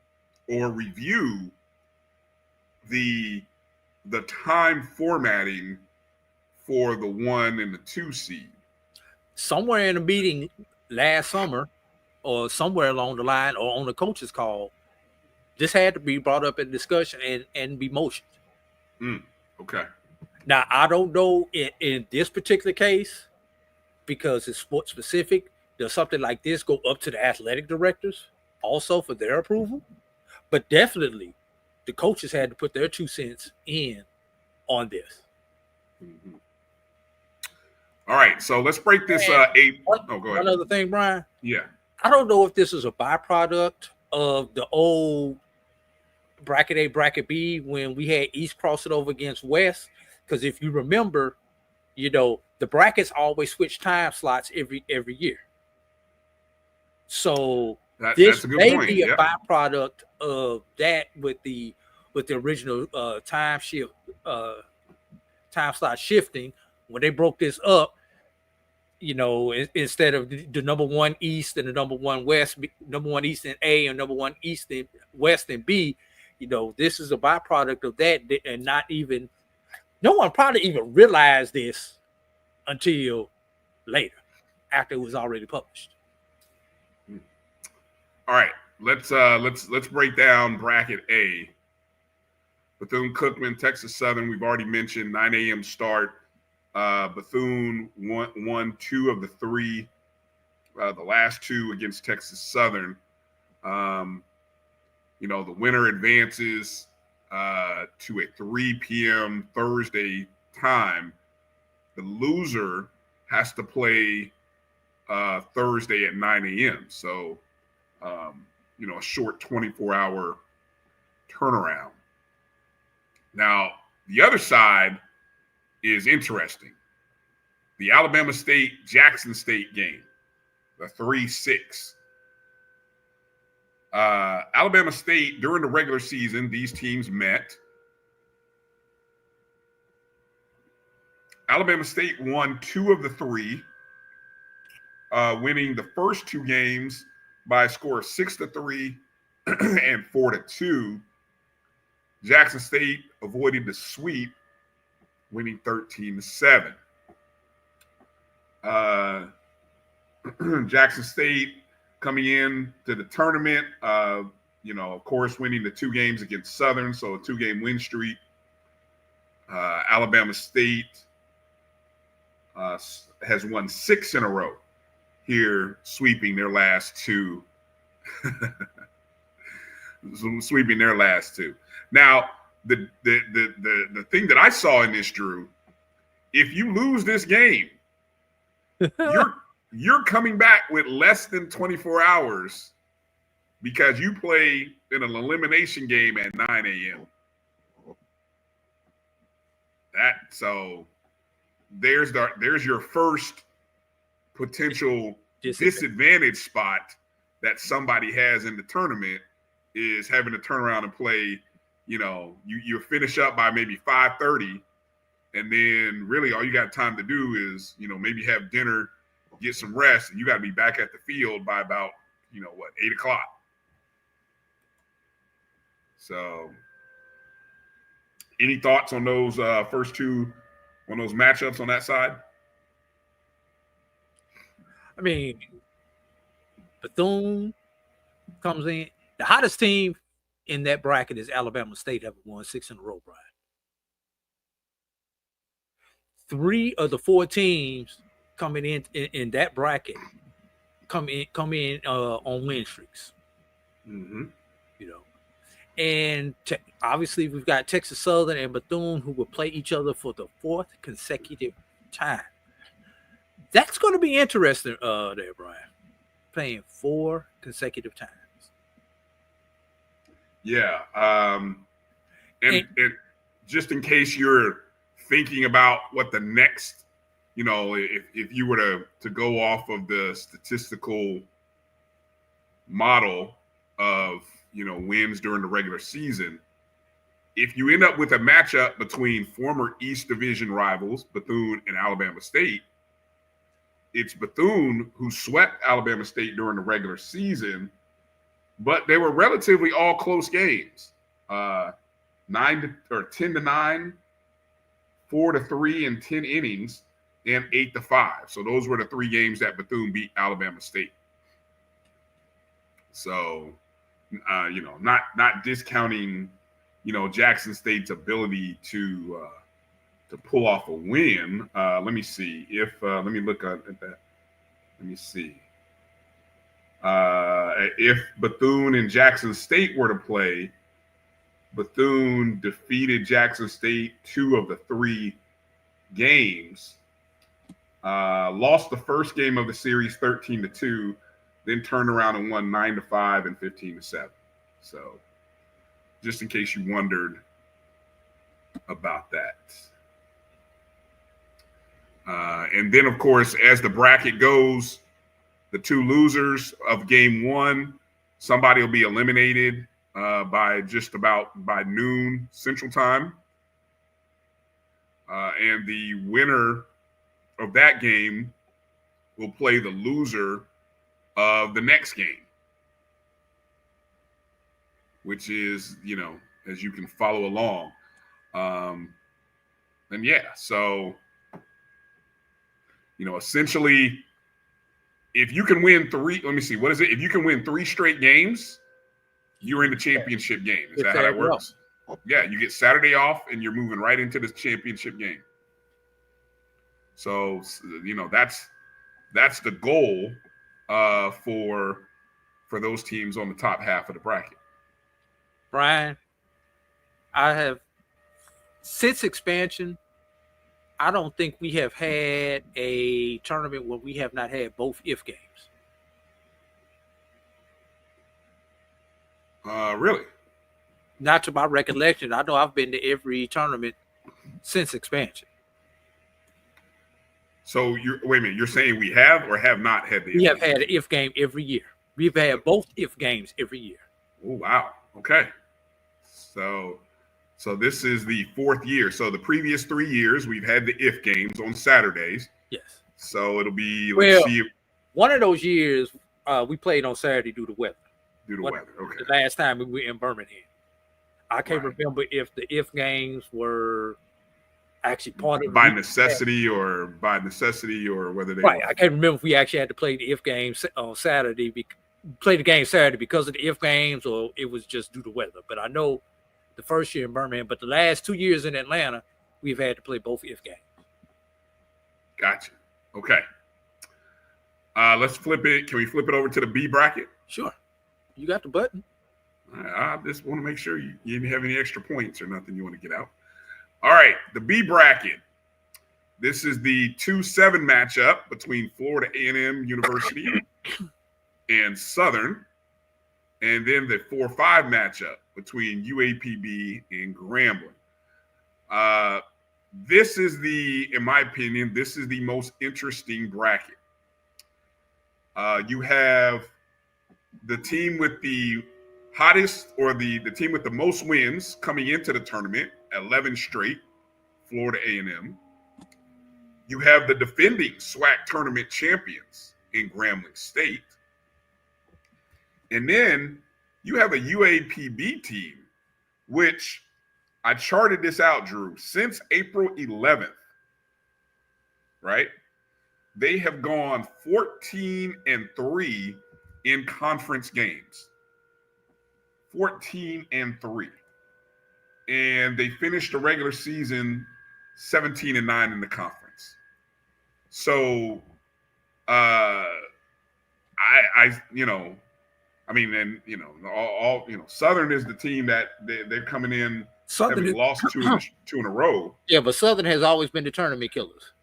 or review the time formatting for the 1 and the 2 seed? Somewhere in a meeting last summer, or somewhere along the line, or on the coaches call, this had to be brought up in discussion and be motioned. Okay. Now, I don't know in this particular case, because it's sports specific, does something like this go up to the athletic directors also for their approval? But definitely, the coaches had to put their 2 cents in on this. Mm-hmm. All right, so let's break this go ahead. One other thing, Brian. Yeah. I don't know if this is a byproduct of the old bracket A, bracket B, when we had East cross it over against West. Because if you remember, the brackets always switch time slots every year. So this may be a byproduct of that with the original time slot shifting. When they broke this up, instead of the number 1 East and the number 1 West, number 1 East and A and number 1 East and West and B, this is a byproduct of that, and not even, no one probably even realized this until later, after it was already published. All right, let's break down bracket A. Bethune-Cookman, Texas Southern, we've already mentioned, 9 a.m. start. Bethune won 2 of the 3, the last 2 against Texas Southern. the winner advances to a 3 p.m. Thursday time. The loser has to play Thursday at 9 a.m. So, a short 24-hour turnaround. Now, the other side is interesting. The Alabama State-Jackson State game, the 3-6. Alabama State, during the regular season, these teams met. Alabama State won 2 of the 3, winning the first 2 games by a score of 6-3 and 4-2. Jackson State avoided the sweep, winning 13-7. Jackson State coming in to the tournament, of course, winning the 2 games against Southern, so a 2-game win streak. Alabama State has won 6 in a row here, sweeping their last 2. Sweeping their last 2. Now, the thing that I saw in this, Drew, if you lose this game, you're coming back with less than 24 hours because you play in an elimination game at 9 a.m. So there's your first potential disadvantage spot that somebody has in the tournament, is having to turn around and play. You finish up by maybe 5:30, and then really all you got time to do is maybe have dinner, get some rest, and you got to be back at the field by about 8 o'clock. So, any thoughts on those first 2, on those matchups on that side? I mean, Bethune comes in. The hottest team in that bracket is Alabama State, have won 6 in a row, Brian. 3 of the 4 teams coming in that bracket come in on win streaks. Mm-hmm. And obviously we've got Texas Southern and Bethune, who will play each other for the 4th consecutive time. That's going to be interesting there, Brian. Playing 4 consecutive times. Yeah. And just in case you're thinking about what the next, if you were to go off of the statistical model of, wins during the regular season, if you end up with a matchup between former East Division rivals, Bethune and Alabama State, it's Bethune who swept Alabama State during the regular season, but they were relatively all close games. 10-9, 4-3 in 10 innings, and 8-5. So those were the 3 games that Bethune beat Alabama State. So, not discounting, Jackson State's ability to pull off a win. Let me see if let me look at that. Let me see. If Bethune and Jackson State were to play, Bethune defeated Jackson State 2 of the 3 games, lost the first game of the series 13-2, then turned around and won 9-5 and 15-7. So just in case you wondered about that. And then, of course, as the bracket goes, the 2 losers of game 1, somebody will be eliminated by noon Central Time. And the winner of that game will play the loser of the next game, which is, as you can follow along. And yeah, so, essentially, if you can win 3, let me see, what is it? If you can win 3 straight games, you're in the championship game. Is that how that works? Yeah, you get Saturday off and you're moving right into the championship game. So, that's the goal for those teams on the top half of the bracket. Brian, I have since expansion. I don't think we have had a tournament where we have not had both if games. Really? Not to my recollection. I know I've been to every tournament since expansion. So wait a minute. You're saying we have or have not had the? We have had an if game every year. We've had both if games every year. Oh wow. Okay. So this is the fourth year. So the previous 3 years we've had the if games on Saturdays. Yes. So it'll be see. One of those years we played on Saturday due to weather. Okay. The last time we were in Birmingham. I can't remember if the if games were actually part of by necessity or whether they I can't remember if we actually had to play the if games on Saturday, play the game Saturday because of the if games, or it was just due to weather. But I know the first year in Birmingham, but the last 2 years in Atlanta, we've had to play both if games. Gotcha. Okay. Let's flip it. Can we flip it over to the B bracket? Sure. You got the button. I just want to make sure you didn't have any extra points or nothing you want to get out. All right, the B bracket. This is the 2-7 matchup between Florida A&M University and Southern, and then the 4-5 matchup between UAPB and Grambling. This is in my opinion, this is the most interesting bracket. You have the team with the hottest, or the team with the most wins coming into the tournament, 11 straight, Florida A&M. You have the defending SWAC tournament champions in Grambling State. And then you have a UAPB team, which I charted this out, Drew, since April 11th, right? They have gone 14-3 in conference games. 14-3. And they finished the regular season 17-9 in the conference. So Southern is the team that they're coming in. Southern having lost two in a row. Yeah, but Southern has always been the tournament killers.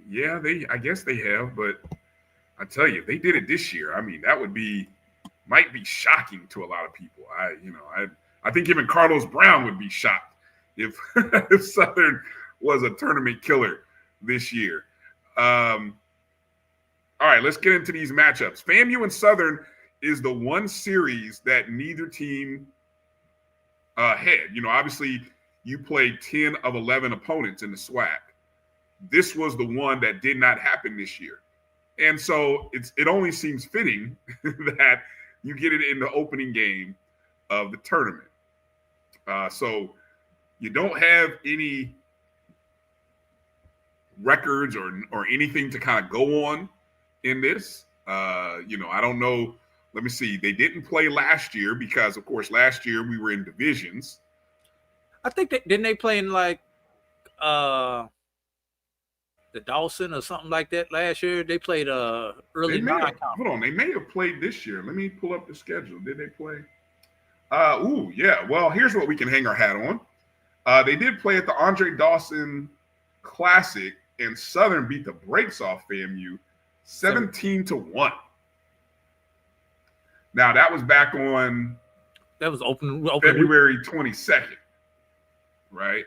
Yeah, I guess they have, but I tell you, if they did it this year, I mean, that might be shocking to a lot of people. I think even Carlos Brown would be shocked if Southern was a tournament killer this year. All right, let's get into these matchups. FAMU and Southern is the one series that neither team had. Obviously, you played 10 of 11 opponents in the SWAC. This was the one that did not happen this year. And so it only seems fitting that you get it in the opening game of the tournament. So you don't have any records or anything to kind of go on in this. I don't know. Let me see. They didn't play last year because, of course, last year we were in divisions. I think didn't they play in like the Dawson or something like that last year? They played early non-conference. Hold on, they may have played this year. Let me pull up the schedule. Did they play? Yeah. Well, here's what we can hang our hat on. They did play at the Andre Dawson Classic, and Southern beat the brakes off FAMU 17-1. Now that was back on. That was open February 22nd, right?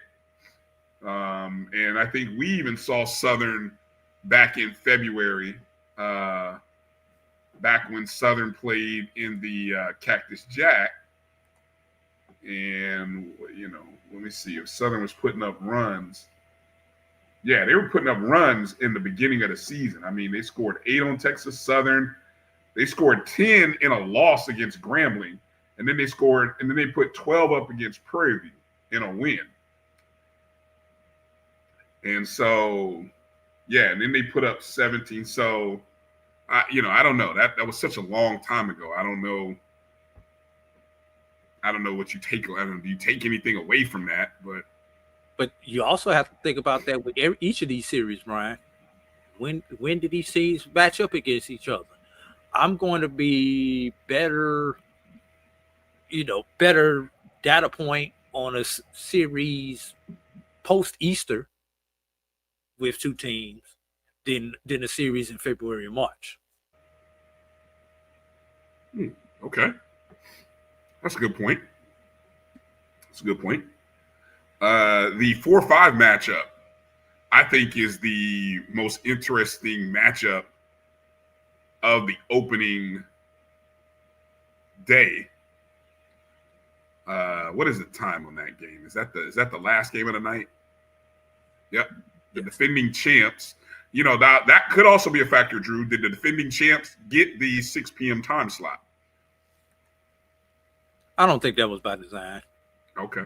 And I think we even saw Southern back in February, back when Southern played in the Cactus Jack. And, let me see if Southern was putting up runs. Yeah, they were putting up runs in the beginning of the season. I mean, they scored 8 on Texas Southern. They scored 10 in a loss against Grambling. And then they put 12 up against Prairie View in a win. And so, yeah, and then they put up 17. So, I don't know. That was such a long time ago. I don't know what you take. I don't know, do you take anything away from that? But you also have to think about that with each of these series, Brian. When did these teams match up against each other? I'm going to be better better data point on a series post Easter with two teams than a series in February and March. Okay. That's a good point. The 4-5 matchup, I think, is the most interesting matchup of the opening day. What is the time on that game? Is that the last game of the night? Yep. The defending champs. That could also be a factor, Drew. Did the defending champs get the 6 p.m. time slot? I don't think that was by design. Okay.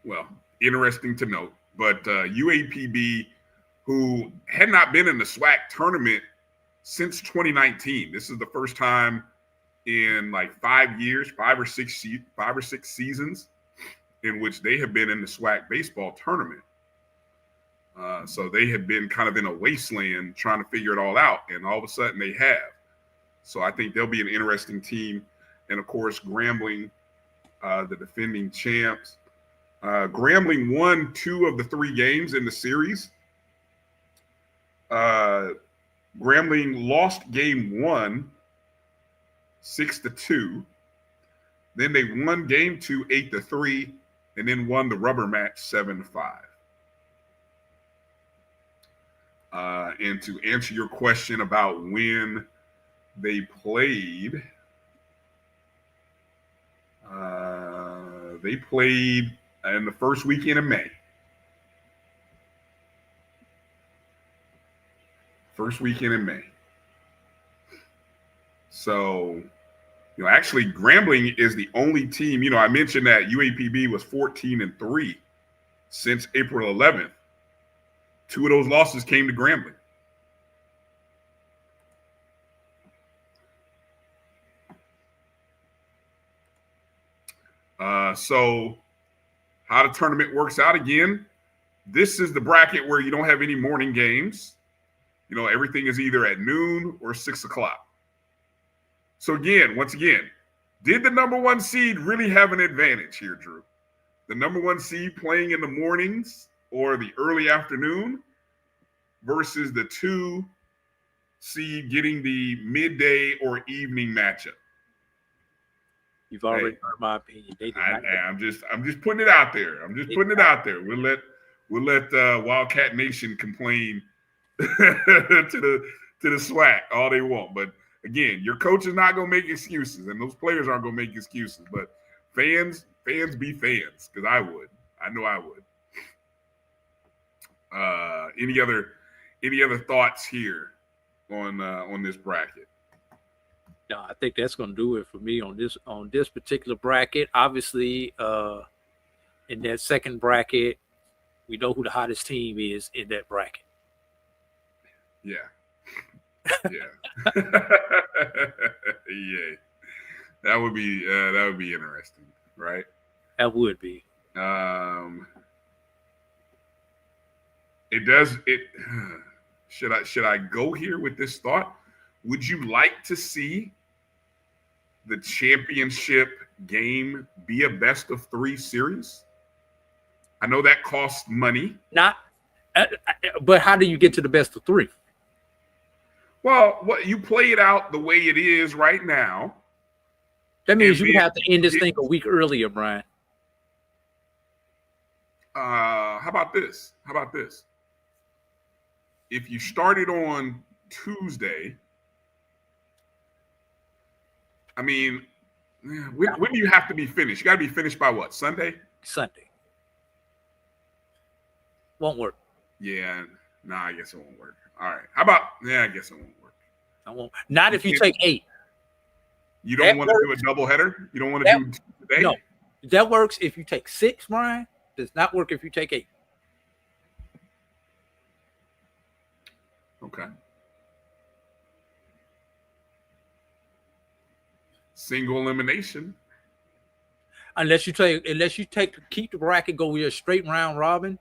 Well, interesting to note. But UAPB, who had not been in the SWAC tournament since 2019, this is the first time in like 5 years, 5 or 6 seasons in which they have been in the SWAC baseball tournament. So they have been kind of in a wasteland trying to figure it all out, and all of a sudden they have. So I think they'll be an interesting team. And, of course, Grambling, the defending champs. Grambling won 2 of the 3 games in the series. Grambling lost game 1, 6-2. Then they won game 2, 8-3, and then won the rubber match 7-5. And to answer your question about when they played, in the first weekend of May. So, actually, Grambling is the only team. I mentioned that UAPB was 14-3 since April 11th. 2 of those losses came to Grambling. So how the tournament works out again, this is the bracket where you don't have any morning games. Everything is either at noon or 6 o'clock. So once again, did the number 1 seed really have an advantage here, Drew? The number 1 seed playing in the mornings or the early afternoon versus the 2 seed getting the midday or evening matchup? You've already heard my opinion. I'm just putting it out there. We'll let Wildcat Nation complain to the SWAC all they want. But again, your coach is not gonna make excuses, and those players aren't gonna make excuses. But fans be fans, because I know I would. Any other thoughts here on this bracket? No, I think that's going to do it for me on this particular bracket. Obviously, in that second bracket, we know who the hottest team is in that bracket. Yeah. Yeah. That would be interesting, right? That would be. Should I go here with this thought? Would you like to see the championship game be a best of 3 series? I know that costs money. But how do you get to the best of 3? Well, you play it out the way it is right now. That means you would have to end this thing a week earlier, Brian. How about this? If you started on Tuesday, I mean, when do you have to be finished? You got to be finished by what? Sunday? Won't work. Yeah. I guess it won't work. All right. How about, I guess it won't work. I won't. Not if you take 8. You don't want to do a doubleheader? You don't want to do today? No. That works if you take 6, Brian. Does not work if you take 8. Okay. Single elimination. Unless you keep the bracket, go with a straight round robin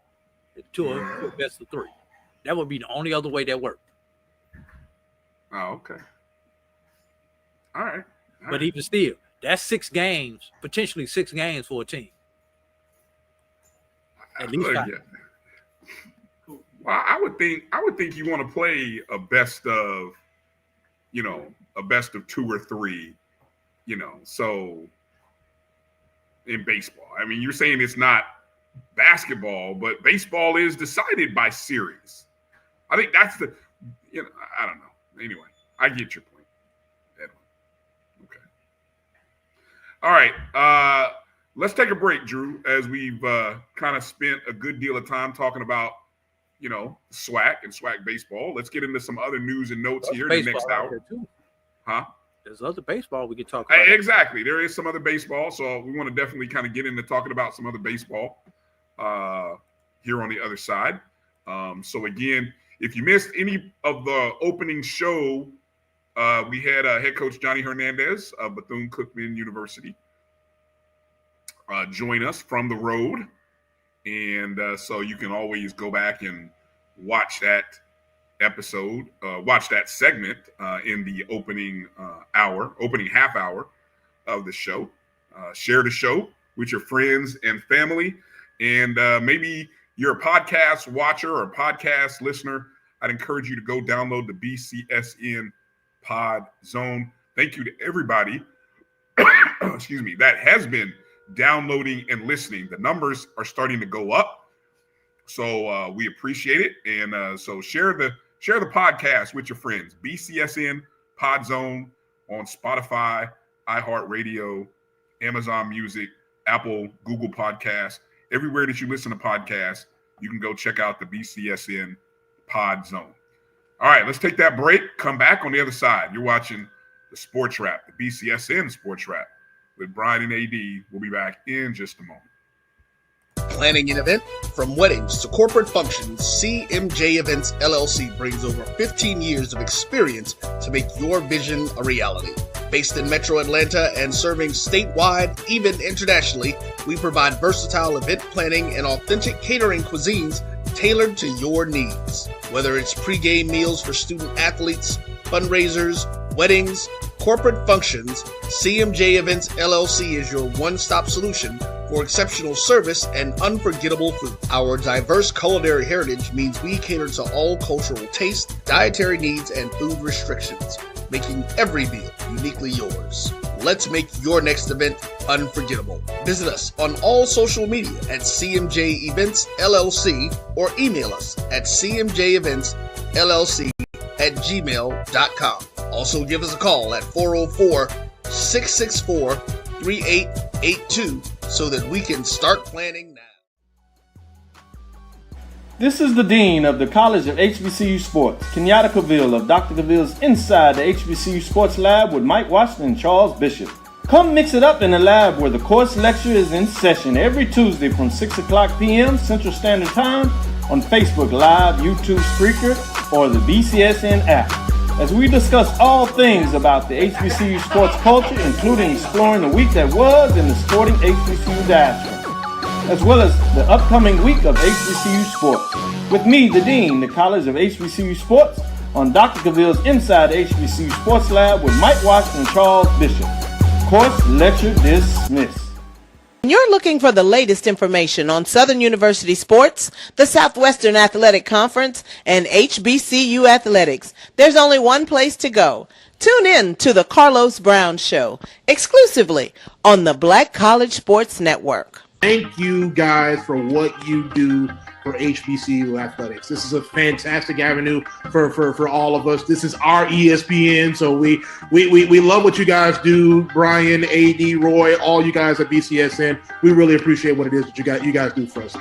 to a best of 3. That would be the only other way that worked. Oh, okay. All right. But even still, That's 6 games, potentially 6 games for a team. At least 5. Well, I would think you want to play a best of, a best of 2 or 3, so in baseball. I mean, you're saying it's not basketball, but baseball is decided by series. I think that's the, I don't know. Anyway, I get your point, Edwin. Okay. All right. Let's take a break, Drew, as we've kind of spent a good deal of time talking about, SWAC and SWAC baseball. Let's get into some other news and notes here in the next hour. Huh? There's other baseball we can talk about. Exactly. There is some other baseball, so we want to definitely kind of get into talking about some other baseball here on the other side. So again, if you missed any of the opening show, we had head coach Johnny Hernandez of Bethune-Cookman University join us from the road. And so you can always go back and watch that episode, watch that segment in the opening half hour of the show. Share the show with your friends and family. And maybe you're a podcast watcher or a podcast listener. I'd encourage you to go download the BCSN Pod Zone. Thank you to everybody, excuse me, that has been downloading and listening. The numbers are starting to go up. So we appreciate it. And so share the podcast with your friends. BCSN Pod Zone on Spotify, iHeartRadio, Amazon Music, Apple, Google Podcasts. Everywhere that you listen to podcasts, you can go check out the BCSN Pod Zone. All right, let's take that break. Come back on the other side. You're watching the Sports Wrap, the BCSN Sports Wrap with Bryan and A.D. We'll be back in just a moment. Planning an event? From weddings to corporate functions, CMJ Events LLC brings over 15 years of experience to make your vision a reality. Based in Metro Atlanta and serving statewide, even internationally, we provide versatile event planning and authentic catering cuisines tailored to your needs. Whether it's pre-game meals for student athletes, fundraisers, weddings, corporate functions, CMJ Events LLC is your one-stop solution for exceptional service and unforgettable food. Our diverse culinary heritage means we cater to all cultural tastes, dietary needs, and food restrictions, making every meal uniquely yours. Let's make your next event unforgettable. Visit us on all social media at CMJ Events LLC or email us at cmjeventsllc@gmail.com. Also give us a call at 404-664-3882 so that we can start planning now. This is the Dean of the College of HBCU Sports, Kenyatta Cavill of Dr. Cavill's Inside the HBCU Sports Lab with Mike Washington and Charles Bishop. Come mix it up in the lab where the course lecture is in session every Tuesday from 6 o'clock p.m. Central Standard Time on Facebook Live, YouTube Spreaker, or the BCSN app, as we discuss all things about the HBCU sports culture, including exploring the week that was in the sporting HBCU diaspora, as well as the upcoming week of HBCU sports. With me, the Dean, the College of HBCU Sports, on Dr. Cavill's Inside the HBCU Sports Lab with Mike Washington and Charles Bishop. Course lecture dismissed. You're looking for the latest information on Southern University sports, the Southwestern Athletic Conference, and HBCU athletics. There's only one place to go. Tune in to the Carlos Brown Show, exclusively on the Black College Sports Network. Thank you guys for what you do for HBCU athletics. This is a fantastic avenue for all of us. This is our ESPN, so we love what you guys do. Bryan, A.D., Roy, all you guys at BCSN. We really appreciate what it is that you guys do for us.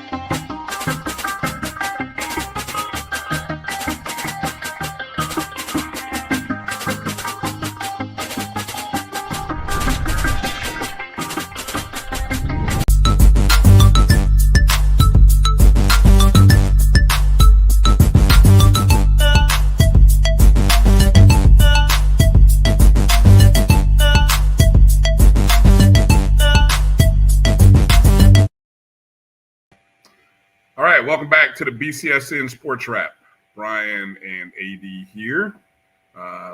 Welcome back to the BCSN Sports Wrap. Bryan and A.D. here.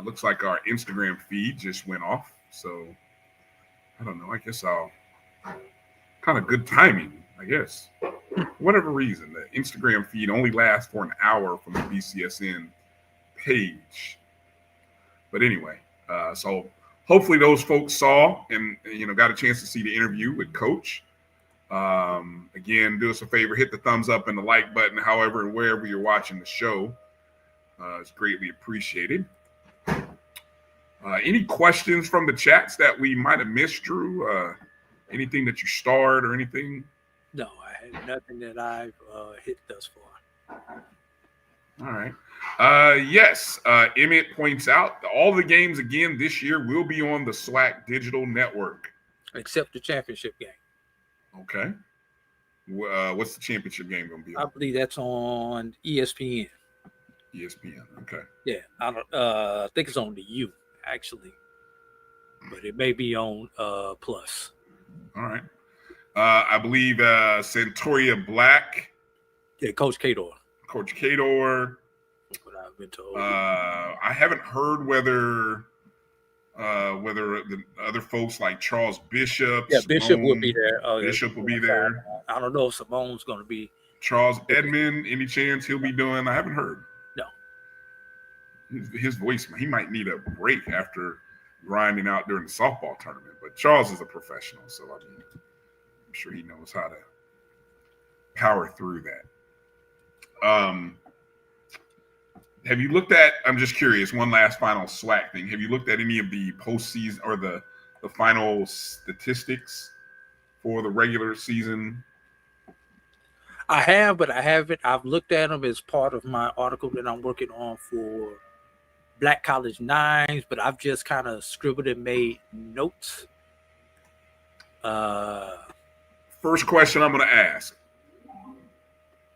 Looks like our Instagram feed just went off. So I don't know. I guess I'll kind of good timing, I guess. For whatever reason, the Instagram feed only lasts for an hour from the BCSN page. But anyway, so hopefully those folks saw and got a chance to see the interview with Coach. Again, do us a favor, hit the thumbs up and the like button, however and wherever you're watching the show. It's greatly appreciated. Any questions from the chats that we might have missed, Drew? Anything that you starred or anything? No, I had nothing that I've hit thus far. All right. Yes, Emmett points out all the games again this year will be on the SWAC digital network. Except the championship game. Okay. What's the championship game going to be on? I believe that's on ESPN. ESPN, okay. Yeah, I think it's on the U, actually. But it may be on Plus. All right. I believe Santoria Black. Yeah, Coach Kador. Coach Kador. What I've been told. I haven't heard whether the other folks like Charles Bishop. Yeah, Bishop will be there. Bishop will be there. I don't know if Simone's going to be. Charles Edmond, any chance he'll be doing? I haven't heard. No. His voice, he might need a break after grinding out during the softball tournament. But Charles is a professional, so I mean, I'm sure he knows how to power through that. Have you looked at, I'm just curious, one last final SWAC thing. Have you looked at any of the postseason or the final statistics for the regular season? I have, but I haven't. I've looked at them as part of my article that I'm working on for Black College Nines, but I've just kind of scribbled and made notes. First question I'm going to ask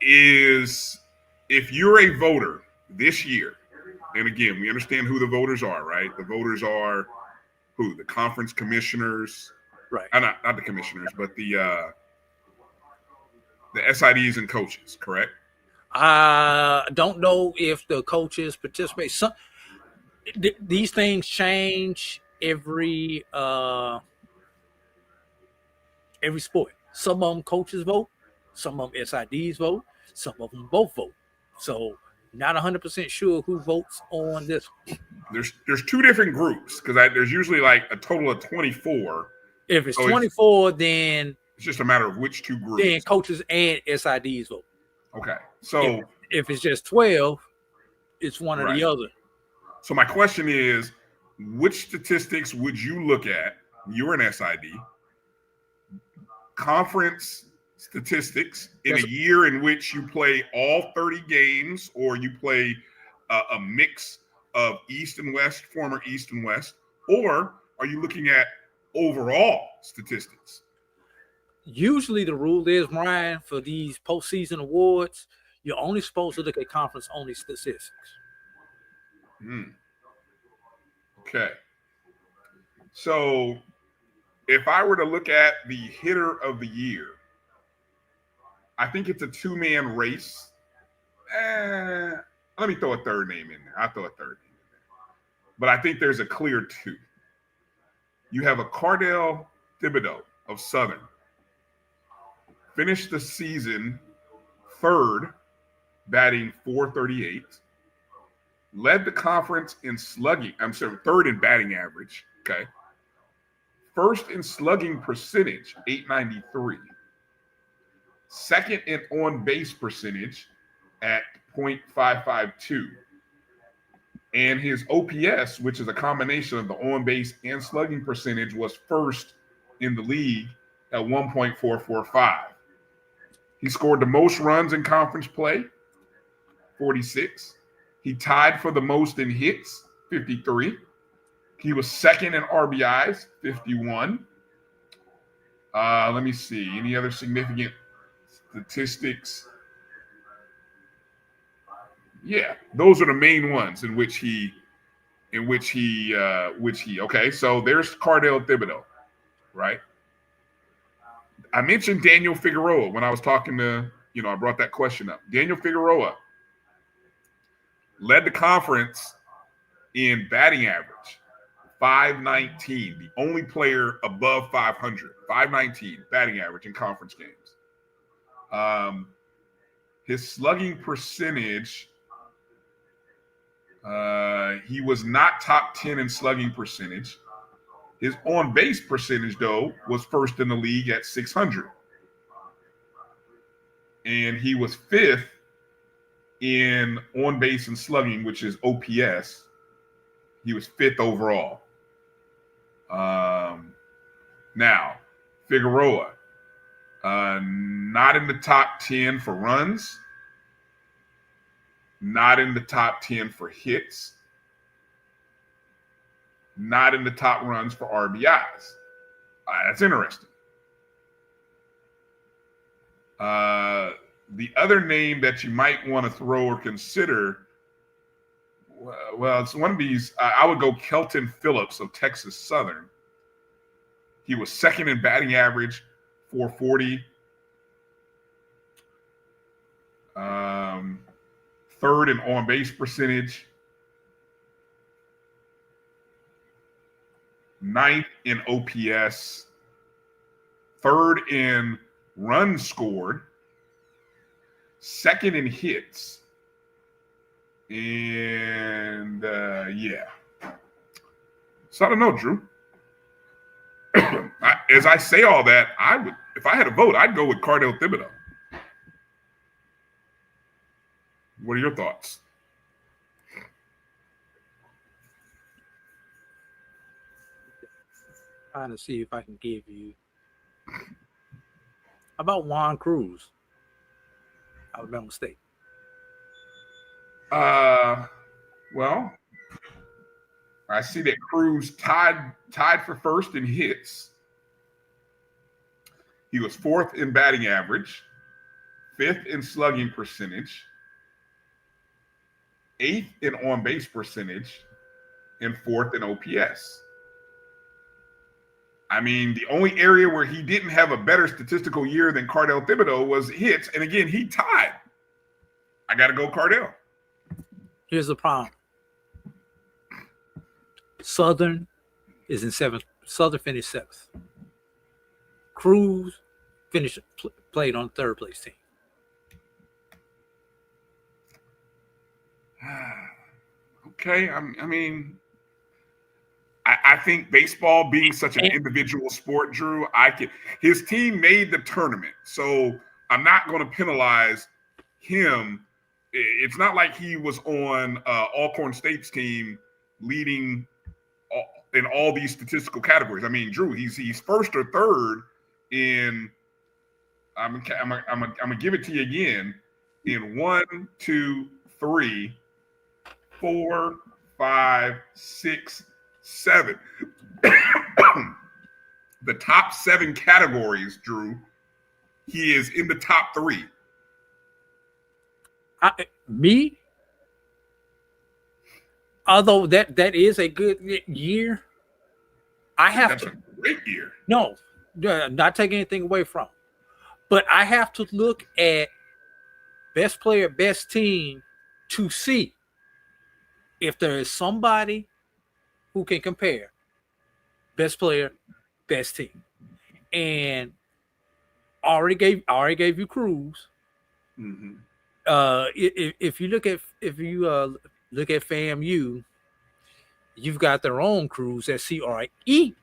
is, if you're a voter this year, and again, we understand who the voters are, right? The voters are who? The conference commissioners, right? Not the commissioners, but the SIDs and coaches, correct? I don't know if the coaches participate. These things change every sport. Some of them coaches vote, some of them SIDs vote, some of them both vote. So not 100% sure who votes on this. There's two different groups because there's usually like a total of 24. If it's 24, then it's just a matter of which two groups. Then coaches and SIDs vote. Okay. So if it's just 12, it's one or the other. So my question is, which statistics would you look at? You're an SID. Conference statistics in a year in which you play all 30 games, or you play a mix of East and West, former East and West, or are you looking at overall statistics? Usually the rule is, Brian, for these postseason awards, you're only supposed to look at conference-only statistics. Okay. So if I were to look at the hitter of the year, I think it's a two-man race. Let me throw a third name in there. I'll throw a third name in there. But I think there's a clear two. You have a Cardell Thibodeau of Southern. Finished the season third, batting .438. Led the conference in slugging. Third in batting average. Okay. First in slugging percentage, .893. Second in on-base percentage at .552. And his OPS, which is a combination of the on-base and slugging percentage, was first in the league at 1.445. He scored the most runs in conference play, 46. He tied for the most in hits, 53. He was second in RBIs, 51. Let me see. Any other significant statistics? Yeah, those are the main ones in which he okay, so there's Cardell Thibodeau, right? I mentioned Daniel Figueroa when I was talking to, I brought that question up. Daniel Figueroa led the conference in batting average, .519, the only player above 500, 519 batting average in conference games. His slugging percentage, he was not top 10 in slugging percentage. His on-base percentage, though, was first in the league at 600. And he was fifth in on-base and slugging, which is OPS. He was fifth overall. Now, Figueroa, not in the top 10 for runs, not in the top 10 for hits, not in the top runs for RBIs. That's interesting. The other name that you might want to throw or consider, well, it's one of these. I would go Kelton Phillips of Texas Southern. He was second in batting average, 440. Third in on-base percentage. Ninth in OPS. Third in runs scored. Second in hits. And yeah. So I don't know, Drew. As I say all that, I would, if I had a vote, I'd go with Cardell Thibodeau. What are your thoughts? Trying to see if I can give you. How about Juan Cruz, Alabama State? Well, I see that Cruz tied for first in hits. He was fourth in batting average, fifth in slugging percentage, eighth in on-base percentage, and fourth in OPS. I mean, the only area where he didn't have a better statistical year than Cardell Thibodeau was hits. And again, he tied. I got to go Cardell. Here's the problem. Southern is in seventh. Southern finished seventh. Cruz played on third place team. Okay, I think baseball being such an individual sport, Drew, his team made the tournament, so I'm not going to penalize him. It's not like he was on Alcorn State's team leading in all these statistical categories. I mean, Drew, he's first or third in. I'm gonna give it to you again in 1, 2, 3, 4, 5, 6, 7. The top 7 categories, Drew, he is in the top 3. Although that is a good year, That's a great year. No, not taking anything away from, but I have to look at best player, best team to see if there is somebody who can compare best player, best team. And already gave you Cruz. Mm-hmm. If you look at FAMU, you've got their own Cruz at CREWS,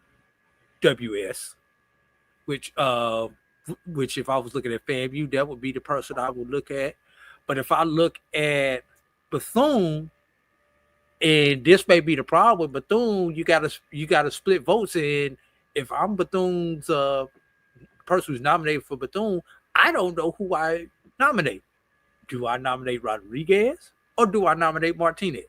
which if I was looking at FAMU, that would be the person I would look at. But if I look at Bethune, and this may be the problem with Bethune, you gotta split votes. And if I'm Bethune's person who's nominated for Bethune, I don't know who I nominate. Do I nominate Rodriguez or do I nominate Martinez?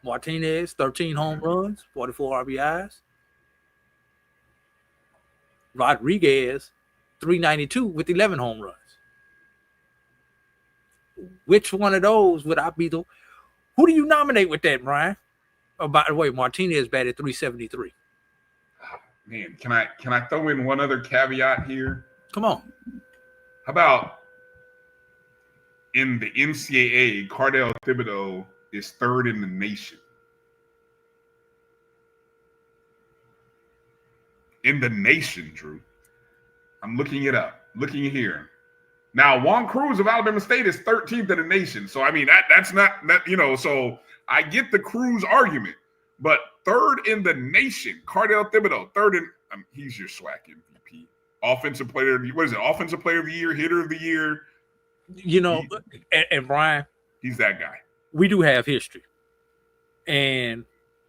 Martinez, 13 home runs, 44 RBIs. Rodriguez, 392 with 11 home runs. Which one of those would I be the? Who do you nominate with that, Brian? Oh, by the way, Martinez batted 373. Man, can I throw in one other caveat here? Come on. How about in the NCAA, Cardell Thibodeau is third in the nation. In the nation, Drew. I'm looking it up. Looking here. Now, Juan Cruz of Alabama State is 13th in the nation. So, I mean, that's not, so I get the Cruz argument. But third in the nation, Cardell Thibodeau, third in, he's your SWAC MVP. Offensive player of the year. What is it? Offensive player of the year, hitter of the year. And Brian, he's that guy. We do have history. And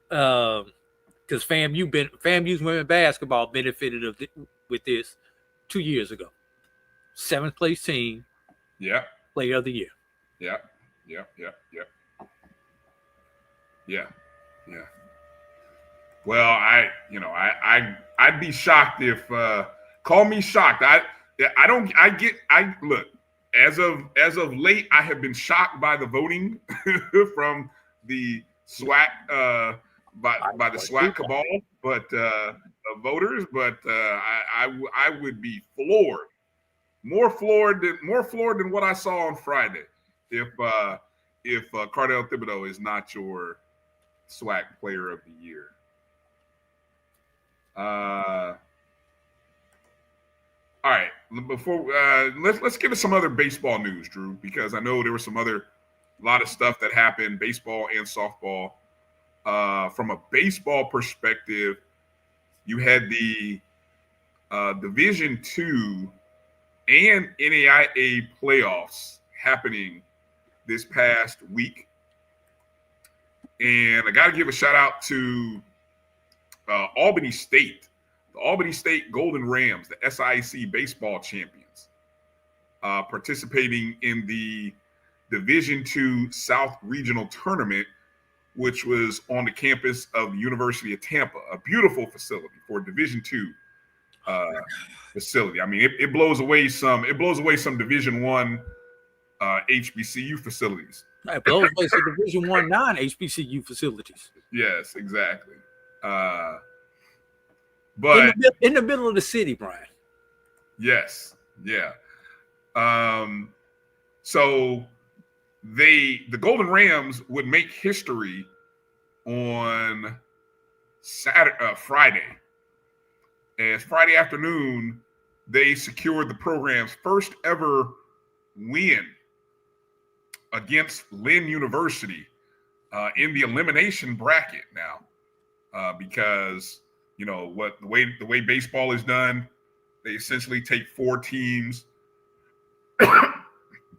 because FAMU's women basketball benefited with this 2 years ago. 7th place team. Yeah. Player of the year. Yeah. Well, I'd be shocked if call me shocked. Look, as of late, I have been shocked by the voting from the SWAC by the SWAC cabal, but voters. But I would be floored, more floored than what I saw on Friday if Cardell Thibodeau is not your SWAC Player of the Year. All right. Before let's get to some other baseball news, Drew, because I know there was a lot of stuff that happened, baseball and softball. From a baseball perspective, you had the Division-II and NAIA playoffs happening this past week, and I got to give a shout out to Albany State. The Albany State Golden Rams, the SIC baseball champions, participating in the Division-II South Regional Tournament, which was on the campus of the University of Tampa, a beautiful facility for a Division-II facility. I mean, it blows away some Division-I HBCU facilities. It blows away some Division-I non-HBCU facilities. Yes, exactly. But in the middle of the city, Brian. Yes, yeah. So the Golden Rams would make history on Friday. As Friday afternoon, they secured the program's first ever win against Lynn University in the elimination bracket now, because the way baseball is done, they essentially take 4 teams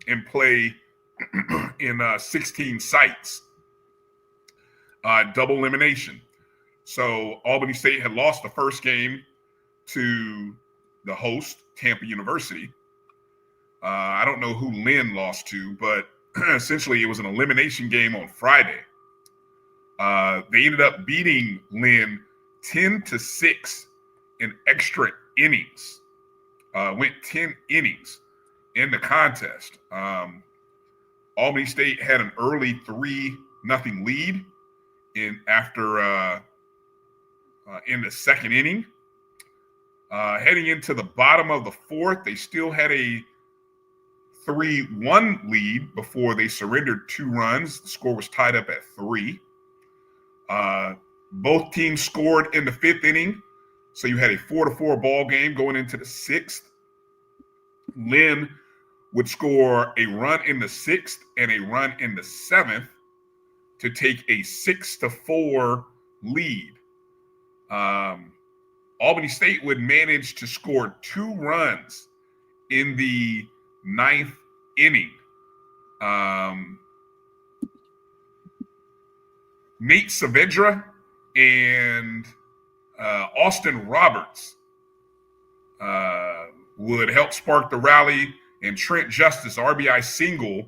and play in 16 sites, double elimination. So Albany State had lost the first game to the host, Tampa University. I don't know who Lynn lost to, but essentially it was an elimination game on Friday. They ended up beating Lynn 10-6 in extra innings. Went 10 innings in the contest. Albany State had an early 3-0 lead in the second inning. Heading into the bottom of the fourth, they still had a 3-1 lead before they surrendered 2 runs. The score was tied up at 3. Both teams scored in the 5th inning, so you had a 4-4 ball game going into the 6th. Lynn would score a run in the 6th and a run in the 7th to take a 6-4 lead. Albany State would manage to score 2 runs in the 9th inning. Nate Saavedra and Austin Roberts would help spark the rally, and Trent Justice, RBI single,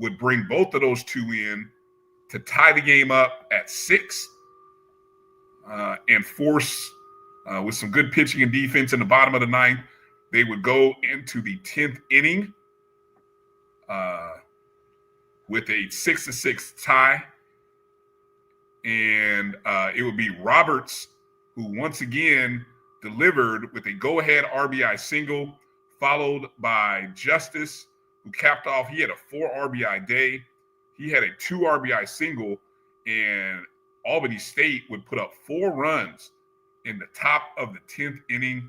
would bring both of those 2 in to tie the game up at 6 and force, with some good pitching and defense in the bottom of the 9th, they would go into the 10th inning with a 6-6 tie. And it would be Roberts who once again delivered with a go-ahead RBI single, followed by Justice, who capped off. He had a 4 RBI day. He had a 2 RBI single, and Albany State would put up 4 runs in the top of the 10th inning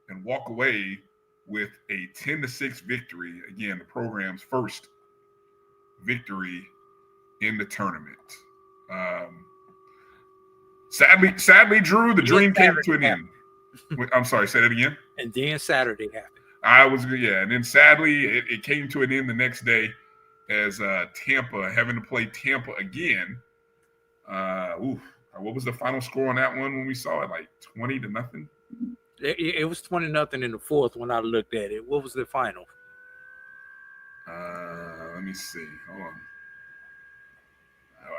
and walk away with a 10-6 victory. Again, the program's first victory in the tournament. Sadly, Drew, the dream came to an end. I'm sorry, say that again. And then Saturday happened. And then sadly, it came to an end the next day as Tampa having to play Tampa again. What was the final score on that one when we saw it? Like 20-0? It was 20-0 in the fourth when I looked at it. What was the final? Let me see. Hold on.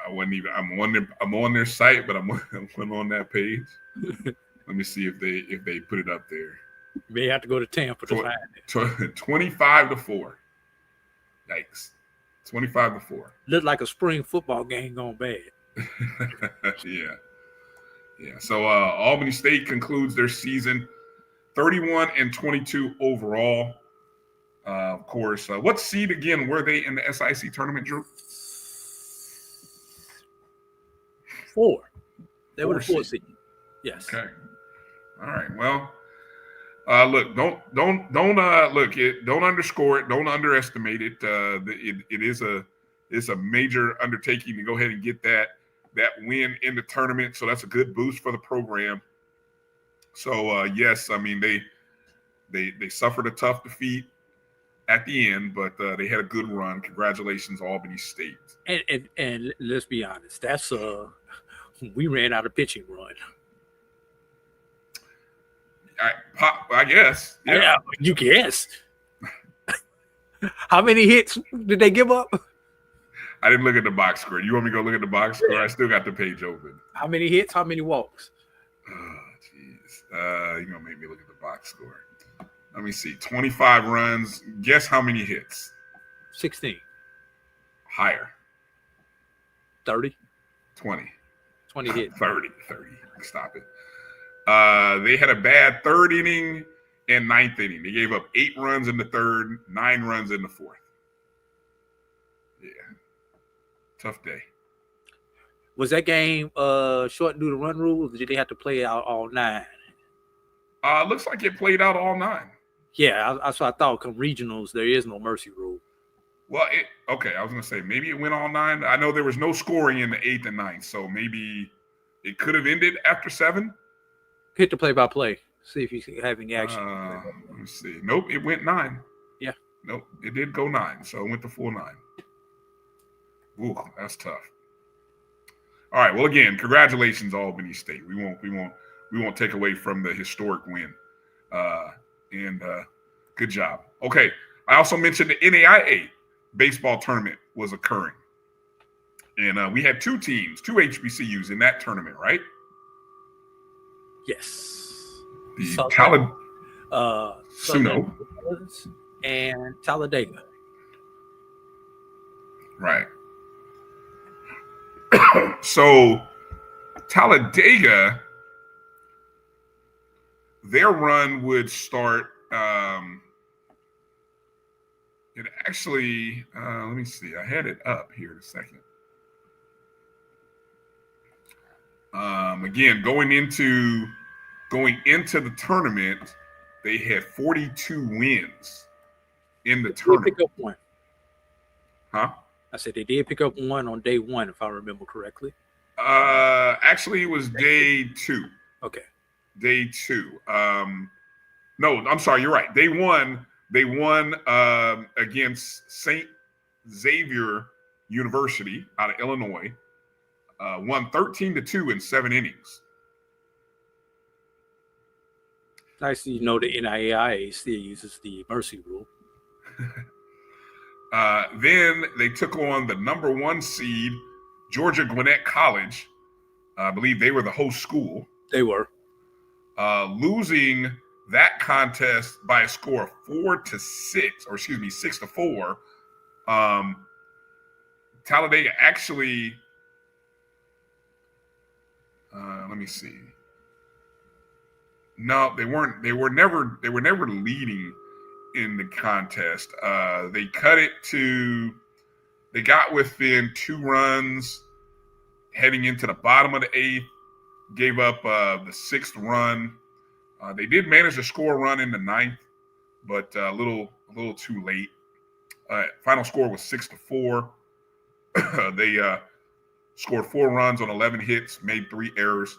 I wasn't even. I'm on their site, but I'm on that page. Let me see if they put it up there. You may have to go to Tampa to find it. 25-4. Yikes. 25-4. Looked like a spring football game gone bad. Yeah. So Albany State concludes their season 31-22 overall. Of course, what seed again were they in the SIC tournament, Drew? 4. They were the 4 seed. Yes. Okay. All right. Well, look, don't underscore it. Don't underestimate it. It's a major undertaking to go ahead and get that win in the tournament. So that's a good boost for the program. So yes, I mean they suffered a tough defeat at the end, but they had a good run. Congratulations, Albany State. And let's be honest, that's we ran out of pitching run. I guess. Yeah, you guess. How many hits did they give up? I didn't look at the box score. You want me to go look at the box score? I still got the page open. How many hits? How many walks? Oh, jeez. You're going to make me look at the box score. Let me see. 25 runs. Guess how many hits? 16. Higher. 30. 20. 20 hits. 30. Stop it. They had a bad third inning and ninth inning. They gave up 8 runs in the third, 9 runs in the fourth. Yeah. Tough day. Was that game short due to run rules? Or did they have to play out all 9? Looks like it played out all 9. Yeah, that's what I thought. Come regionals, there is no mercy rule. Well, okay. I was going to say maybe it went all 9. I know there was no scoring in the 8th and 9th, so maybe it could have ended after 7. Hit the play-by-play. See if you have any action. Let me see. Nope, it went 9. Yeah. Nope, it did go 9, so it went to full 9. Ooh, that's tough. All right. Well, again, congratulations, Albany State. We won't take away from the historic win. And good job. Okay. I also mentioned the NAIA baseball tournament was occurring, and we had 2 teams, 2 HBCUs in that tournament, right? Yes. The Talladega and Talladega. Right. So Talladega, their run would start. It actually, let me see. I had it up here in a second. Again, going into the tournament, they had 42 wins in the tournament. Pick up 1. Huh? I said they did pick up 1 on day 1, if I remember correctly. Actually, it was day 2. Okay. Day 2. No, I'm sorry. You're right. They won against St. Xavier University out of Illinois. Won 13-2 in 7 innings. Nice to know the NAIA still uses the mercy rule. Then they took on the number 1 seed, Georgia Gwinnett College. I believe they were the host school. They were. Losing that contest by a score of 6-4. Talladega actually, let me see. No, they weren't. They were never leading in the contest. They cut it to, they got within 2 runs heading into the bottom of the 8th, gave up the 6th run. They did manage to score a run in the 9th, but a little too late. Final score was 6-4. They scored 4 runs on 11 hits, made 3 errors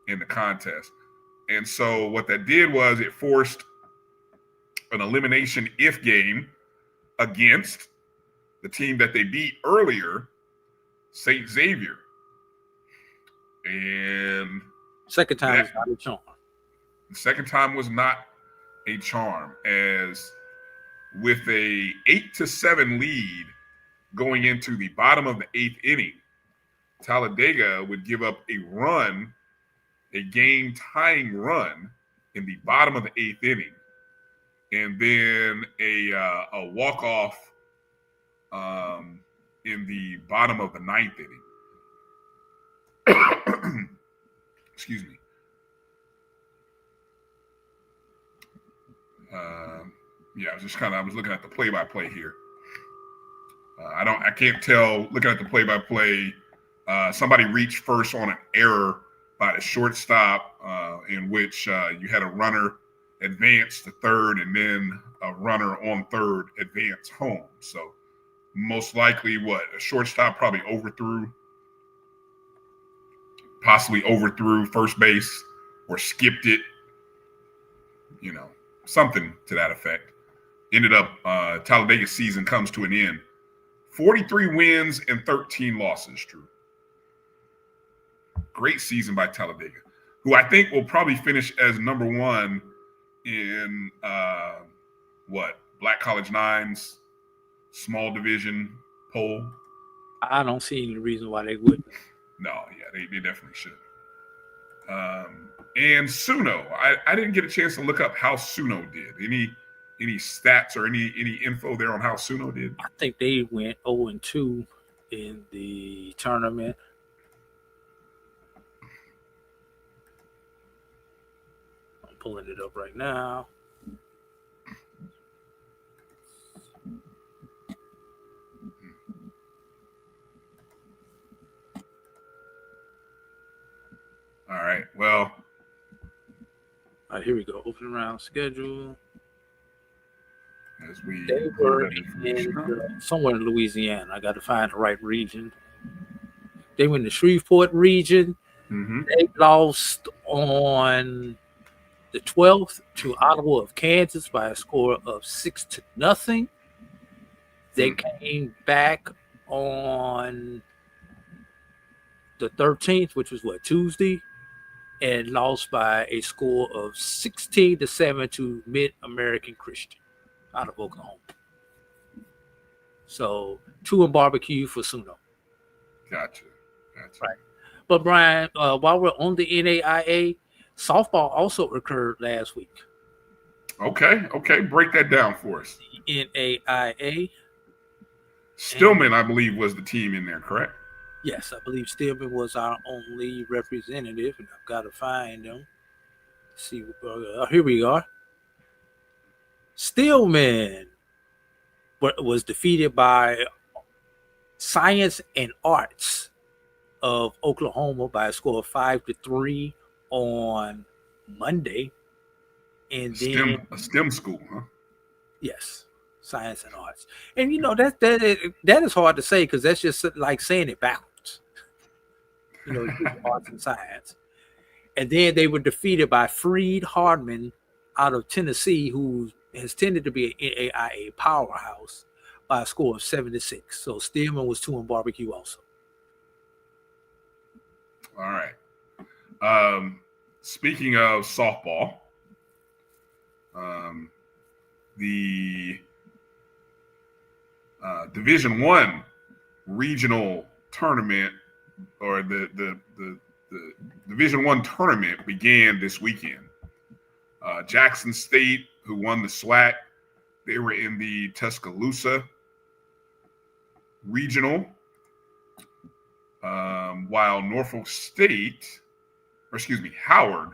in the contest. And so what that did was it forced an elimination if game against the team that they beat earlier, St. Xavier. And Second time was not a charm. the second time was not a charm, as with a 8-7 lead going into the bottom of the 8th inning, Talladega would give up a run, a game-tying run in the bottom of the 8th inning, and then a walk-off in the bottom of the 9th inning. Excuse me. Yeah, I was looking at the play-by-play here. I can't tell, looking at the play-by-play, somebody reached first on an error by the shortstop, in which you had a runner advance to third and then a runner on third advance home. So most likely a shortstop probably possibly overthrew first base or skipped it, something to that effect. Ended up, Talladega's season comes to an end. 43 wins and 13 losses, Drew. Great season by Talladega, who I think will probably finish as number 1 in Black College Nine's small division poll. I don't see any reason why they wouldn't. No, yeah, they definitely should. And Suno, I didn't get a chance to look up how Suno did. Any stats or any info there on how Suno did? I think they went 0-2 in the tournament. I'm pulling it up right now. All right. Well, all right, here we go. Opening round schedule. As we They were somewhere in Louisiana. I got to find the right region. They went to Shreveport region. Mm-hmm. They lost on the 12th to Ottawa of Kansas by a score of 6-0. They came back on the 13th, which was Tuesday, and lost by a score of 16-7 to Mid-American Christian out of Oklahoma. So 2 in barbecue for Suno. Gotcha. Right. But Brian, while we're on the NAIA, softball also occurred last week. Okay. Break that down for us. The NAIA. Stillman, I believe, was the team in there, correct? Yes, I believe Stillman was our only representative, and I've got to find them. See, here we are. Stillman was defeated by Science and Arts of Oklahoma by a score of 5-3 on Monday. And then a STEM school, huh? Yes, Science and Arts. And that is hard to say because that's just like saying it backwards. Arts and science. And then they were defeated by Freed Hardman out of Tennessee, who has tended to be an NAIA powerhouse, by a score of 7-6. So Stillman was 2 in barbecue also. All right. Speaking of softball, the Division-I regional tournament, or the Division-I tournament, began this weekend. Jackson State, who won the SWAC, they were in the Tuscaloosa regional, while Howard,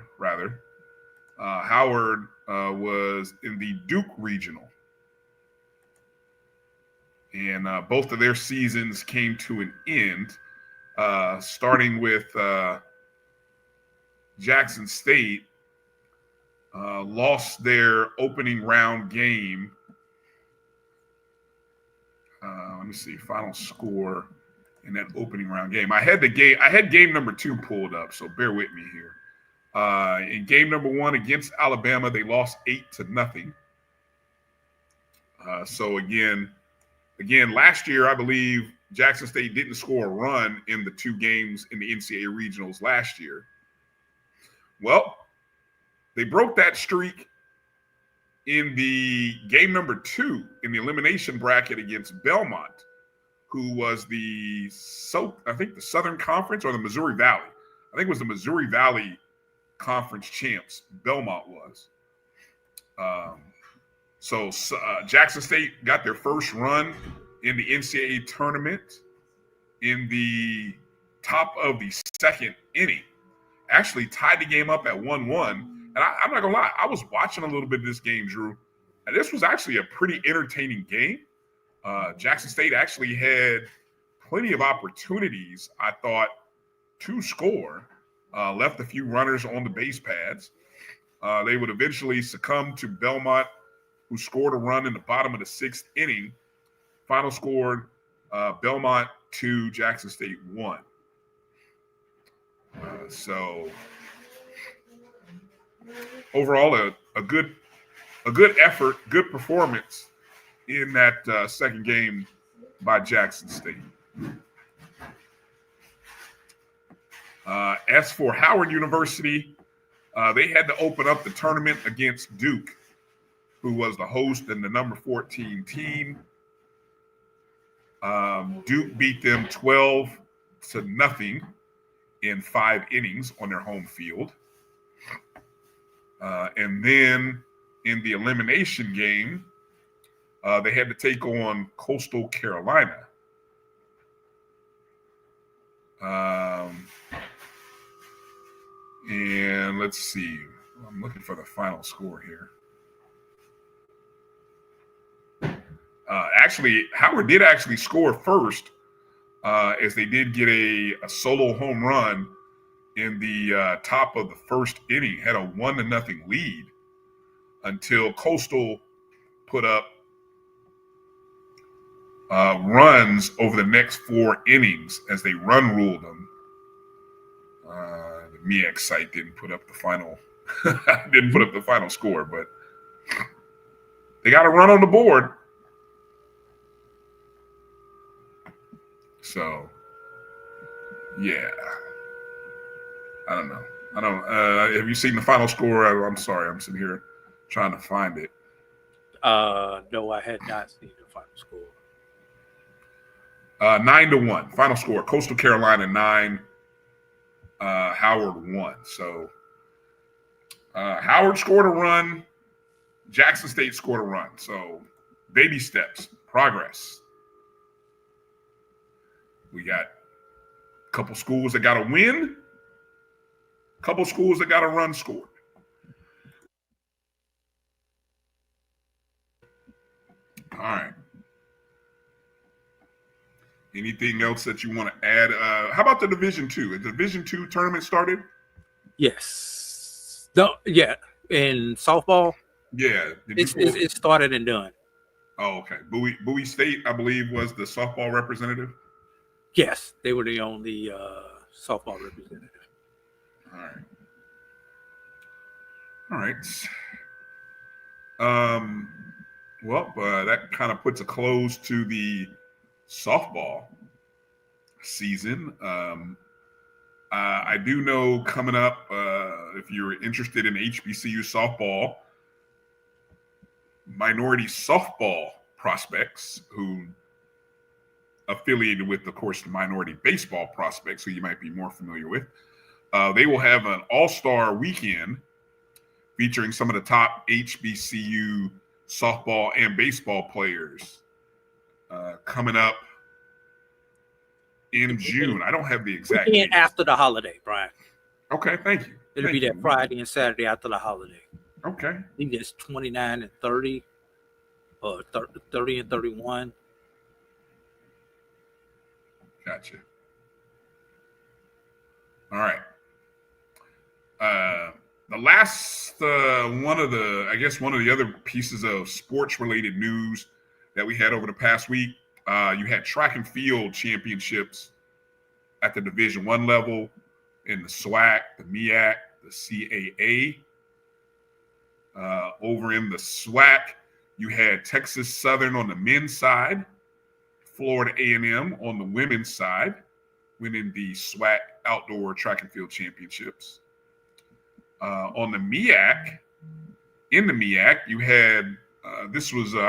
Howard was in the Duke Regional. And both of their seasons came to an end, starting with Jackson State, lost their opening round game. Let me see, final score in that opening round game. I had game number 2 pulled up, so bear with me here. In game number 1 against Alabama, they lost 8-0. So again, last year, I believe Jackson State didn't score a run in the 2 games in the NCAA Regionals last year. Well, they broke that streak in the game number 2 in the elimination bracket against Belmont, who was the Southern Conference or the Missouri Valley. I think it was the Missouri Valley Conference champs. Belmont was. So Jackson State got their first run in the NCAA tournament in the top of the 2nd inning. Actually tied the game up at 1-1. And I'm not going to lie, I was watching a little bit of this game, Drew. And this was actually a pretty entertaining game. Jackson State actually had plenty of opportunities, I thought, to score. Left a few runners on the base pads. They would eventually succumb to Belmont, who scored a run in the bottom of the 6th inning. Final scored Belmont 2, Jackson State 1. So overall, a good effort, good performance in that second game by Jackson State. As for Howard University, they had to open up the tournament against Duke, who was the host and the number 14 team. Duke beat them 12-0 in 5 innings on their home field. And then in the elimination game, they had to take on Coastal Carolina. And let's see. I'm looking for the final score here. Actually, Howard did actually score first, as they did get a solo home run in the top of the 1st inning. Had a 1-0 lead until Coastal put up runs over the next 4 innings as they run ruled them. The MEAC site didn't put up the final score, but they got a run on the board. So, yeah, I don't know. Have you seen the final score? I'm sorry, I'm sitting here trying to find it. No, I had not seen the final score. 9-1 final score. Coastal Carolina 9, Howard 1. So Howard scored a run. Jackson State scored a run. So baby steps, progress. We got a couple schools that got a win, a couple schools that got a run scored. All right. Anything else that you want to add? How about the Division-II? Has the Division-II tournament started? Yes. No. Yeah. In softball. Yeah. It started and done. Oh, okay. Bowie State, I believe, was the softball representative. Yes, they were the only softball representative. All right. Well, that kind of puts a close to the softball season. I do know coming up, if you're interested in HBCU softball, minority softball prospects who affiliated with, of course, the minority baseball prospects, who you might be more familiar with. They will have an all-star weekend featuring some of the top HBCU softball and baseball players coming up in June. I don't have the exact date. After the holiday, Brian. Okay, thank you. It'll be that Friday and Saturday after the holiday. Okay. I think it's 29 and 30 or 30 and 31. Gotcha. All right. The last one of the other pieces of sports related news that we had over the past week, you had track and field championships at the Division I level in the SWAC, the MEAC, the CAA. Over in the SWAC, you had Texas Southern on the men's side, Florida A&M on the women's side, winning the SWAC Outdoor Track and Field Championships. On the MEAC, in the MEAC, you had I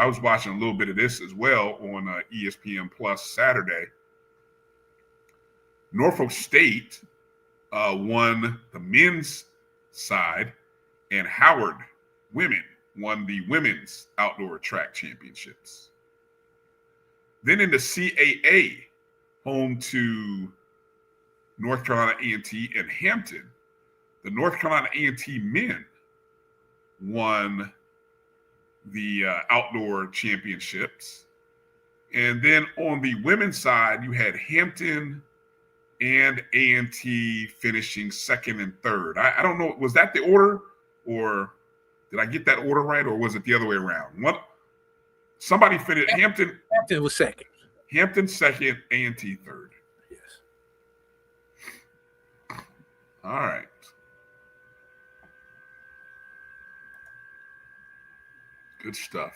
was watching a little bit of this as well on ESPN Plus Saturday. Norfolk State won the men's side, and Howard women won the women's outdoor track championships. Then in the CAA, home to North Carolina A&T and Hampton, the North Carolina A&T men won the outdoor championships. And then on the women's side, you had Hampton and A&T finishing second and third. I don't know, was that the order, or did I get that order right, or was it the other way around? Somebody finished Hampton. Hampton was second. Hampton second, A&T third. Yes. All right. Good stuff.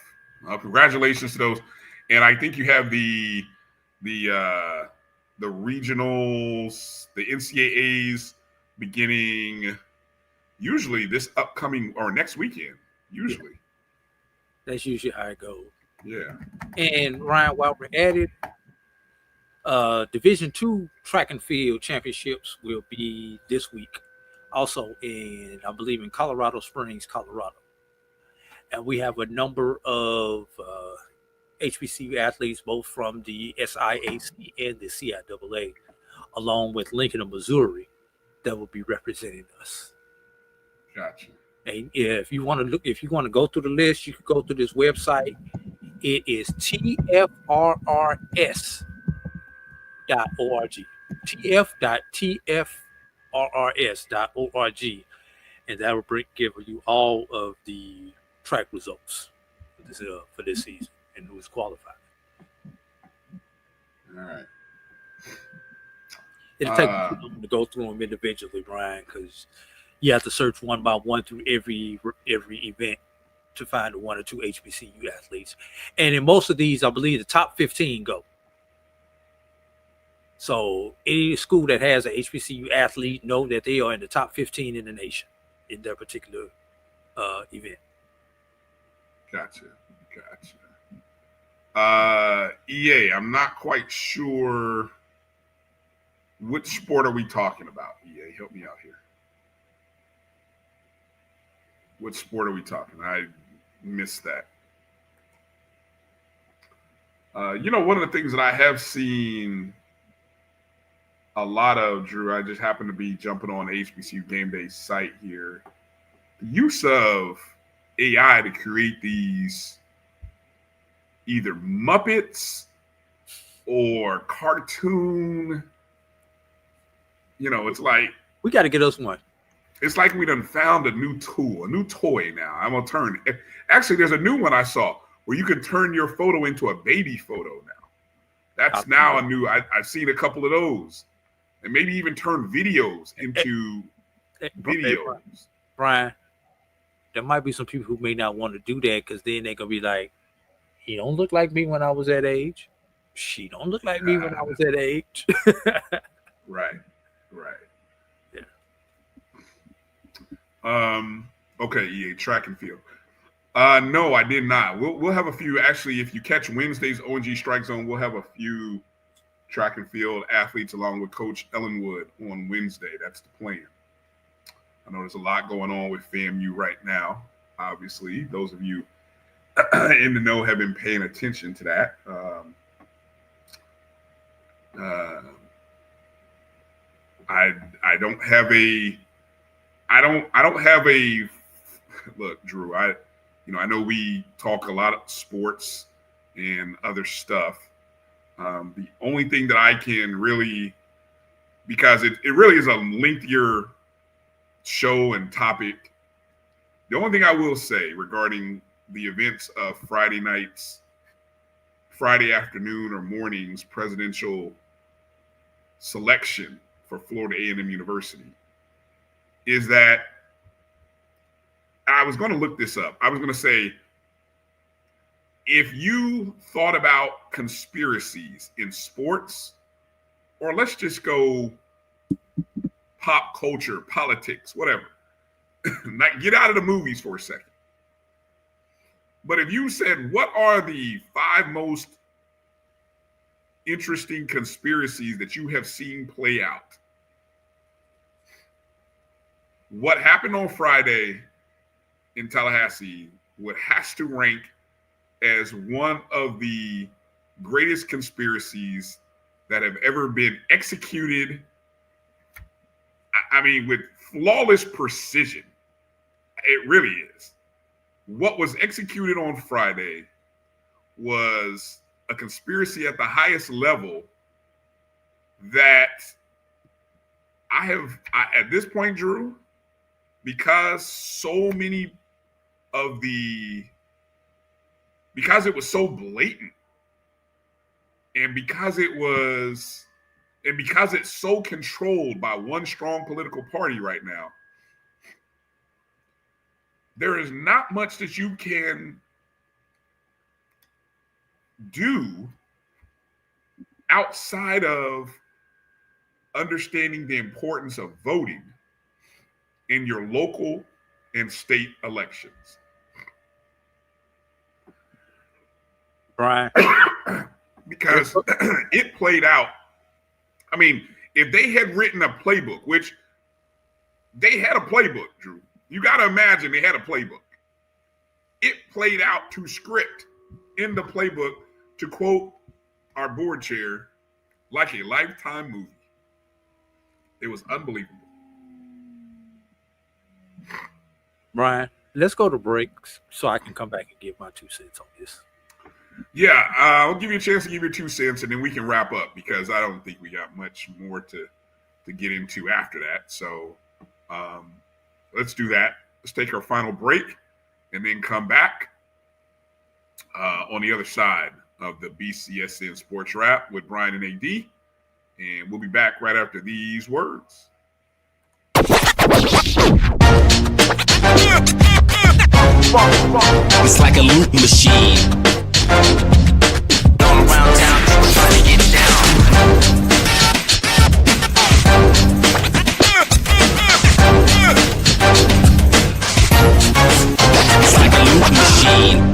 Congratulations to those. And I think you have the regionals, the NCAAs beginning usually this upcoming or next weekend. Usually. That's usually how it goes. Yeah. And Ryan, while we're at it, Division-II Track and Field Championships will be this week. Also I believe in Colorado Springs, Colorado. And we have a number of HBCU athletes, both from the SIAC and the CIAA, along with Lincoln of Missouri, that will be representing us. Gotcha. And if you want to go through the list, you can go to this website. It is tfrrs.org. tf.tfrrs.org. And that will give you all of the track results for this season and who's qualified. All right. It'll take you too long to go through them individually, Brian, because you have to search one by one through every event to find the one or two HBCU athletes. And in most of these, I believe the top 15 go. So any school that has an HBCU athlete know that they are in the top 15 in the nation in their particular event. Gotcha. EA, I'm not quite sure which sport are we talking about. EA, help me out here. What sport are we talking? I missed that. One of the things that I have seen a lot of, Drew, I just happened to be jumping on HBCU Game Day site here. The use of AI to create these either Muppets or cartoon. It's like we got to get us one. It's like we done found a new tool, a new toy now. I'm going to turn. Actually, there's a new one I saw where you can turn your photo into a baby photo now. That's now a new, I've seen a couple of those. And maybe even turn videos into videos. Brian, there might be some people who may not want to do that because then they're going to be like, he don't look like me when I was that age. She don't look like me when I was that age. Right. Okay, EA, track and field. No, I did not. We'll have a few. Actually, if you catch Wednesday's ONG Strike Zone, we'll have a few track and field athletes along with Coach Ellenwood on Wednesday. That's the plan. I know there's a lot going on with FAMU right now. Obviously, those of you in the know have been paying attention to that. I don't have I don't have a look, Drew. I know we talk a lot of sports and other stuff. The only thing that I can really, because it really is a lengthier show and topic. The only thing I will say regarding the events of Friday afternoon or morning's presidential selection for Florida A&M University is that I was going to look this up. I was going to say, if you thought about conspiracies in sports, or let's just go pop culture, politics, whatever, not get out of the movies for a second. But if you said, what are the 5 most interesting conspiracies that you have seen play out? What happened on Friday in Tallahassee has to rank as one of the greatest conspiracies that have ever been executed. I mean, with flawless precision. It really is. What was executed on Friday was a conspiracy at the highest level that at this point, Drew, because it was so blatant, and because it's so controlled by one strong political party right now, there is not much that you can do outside of understanding the importance of voting in your local and state elections. Bryan. Because it played out. I mean, if they had written a playbook, which they had a playbook, Drew. You got to imagine they had a playbook. It played out to script in the playbook, to quote our board chair, like a Lifetime movie. It was unbelievable. Bryan, let's go to breaks so I can come back and give my 2 cents on this. Yeah, I'll give you a chance to give your 2 cents, and then we can wrap up, because I don't think we got much more to get into after that. So let's do that. Let's take our final break and then come back on the other side of the BCSN Sports Wrap with Bryan and A.D. And we'll be back right after these words. It's like a loot machine. Going around town, trying to get down. It's like a loot machine.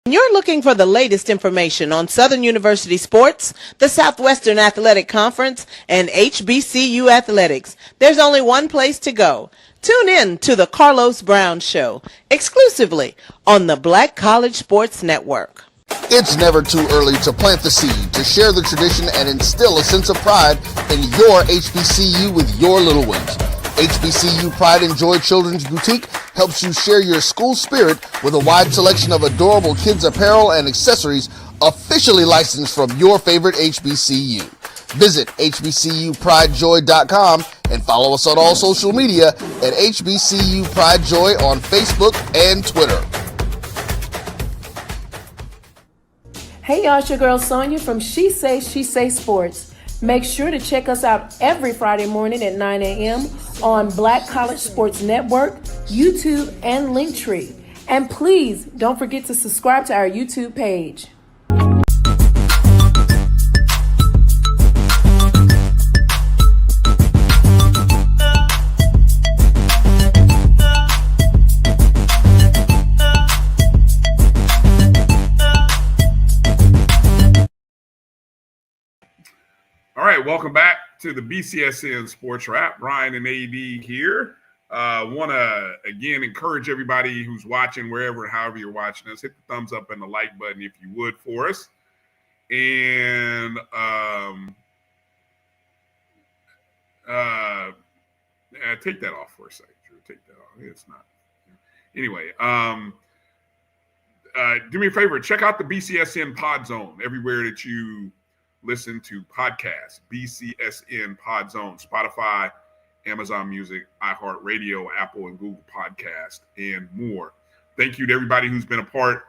You're looking for the latest information on Southern University sports, the Southwestern Athletic Conference, and HBCU athletics. There's only one place to go. Tune in to the Carlos Brown Show, exclusively on the Black College Sports Network. It's never too early to plant the seed, to share the tradition, and instill a sense of pride in your HBCU with your little ones. HBCU Pride and Joy Children's Boutique helps you share your school spirit with a wide selection of adorable kids apparel and accessories officially licensed from your favorite HBCU. Visit hbcupridejoy.com and follow us on all social media at HBCU Pride Joy on Facebook and Twitter. Hey y'all, it's your girl Sonia from She Say Sports. Make sure to check us out every Friday morning at 9 a.m. on Black College Sports Network, YouTube, and Linktree. And please don't forget to subscribe to our YouTube page. All right, welcome back to the BCSN Sports Wrap. Bryan and A.D. here. Want to, again, encourage everybody who's watching, wherever and however you're watching us, hit the thumbs up and the like button if you would for us. And Take that off for a second, Drew. Take that off. It's not. Anyway, do me a favor. Check out the BCSN Pod Zone everywhere that you listen to podcasts. BCSN Pod Zone, Spotify, Amazon Music, iHeartRadio, Apple and Google Podcast, and more. Thank you to everybody who's been a part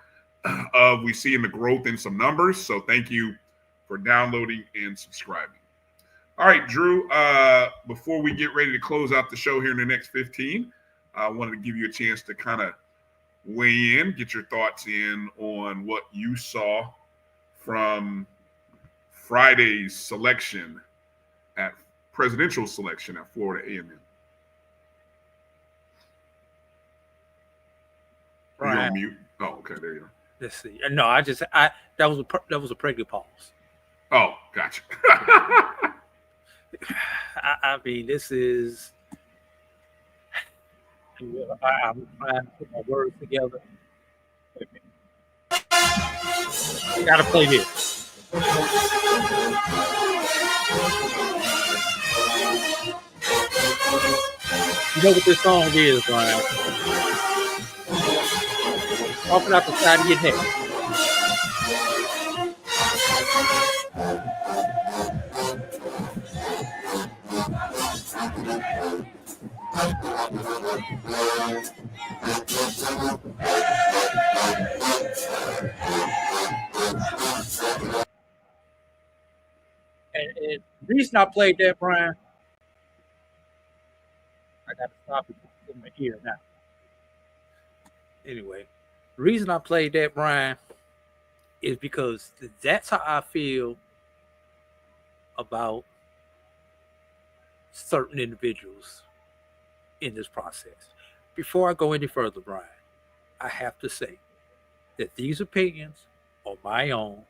of we seeing the growth in some numbers. So thank you for downloading and subscribing. All right, Drew, before we get ready to close out the show here in the next 15, I wanted to give you a chance to kind of weigh in, get your thoughts in on what you saw from Friday's selection at presidential selection at Florida A&M. Are you on mute? Oh, okay, there you go. Let's see. No, that was a pregnant pause. Oh, gotcha. I mean, this is. I'm trying to put my words together. I gotta play this. You know what this song is, Brian? Talking out the side of your neck. And the reason I played that, Brian, I got to stop it in my ear now. Anyway, the reason I played that, Brian, is because that's how I feel about certain individuals in this process. Before I go any further, Brian, I have to say that these opinions are my own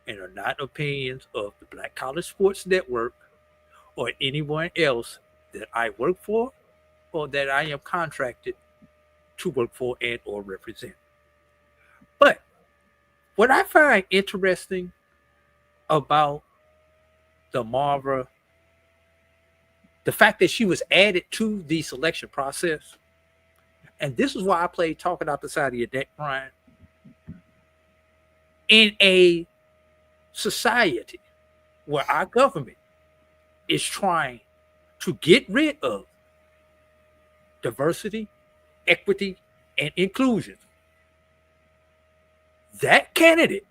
and are not opinions of the Black College Sports Network or anyone else that I work for or that I am contracted to work for and or represent. But what I find interesting about the Marva, the fact that she was added to the selection process, and this is why I played Talking Out the Side of Your Neck, Brian, in a society where our government is trying to get rid of diversity, equity, and inclusion. That candidate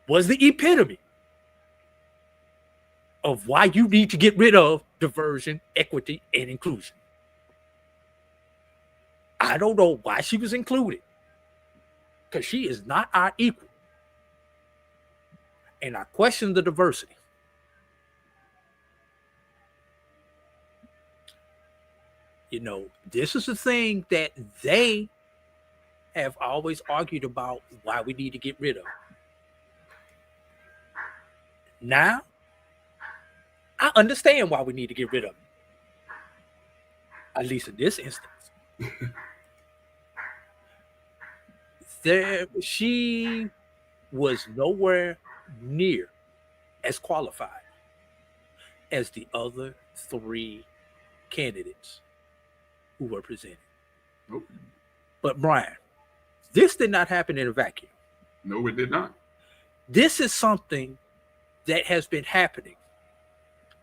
was the epitome of why you need to get rid of diversion, equity, and inclusion. I don't know why she was included, because she is not our equal. And I question the diversity. You know, this is the thing that they have always argued about why we need to get rid of. Now, I understand why we need to get rid of it. At least in this instance. She was nowhere near as qualified as the other three candidates who were presented. Nope. But Brian, this did not happen in a vacuum. No, it did not. This is something that has been happening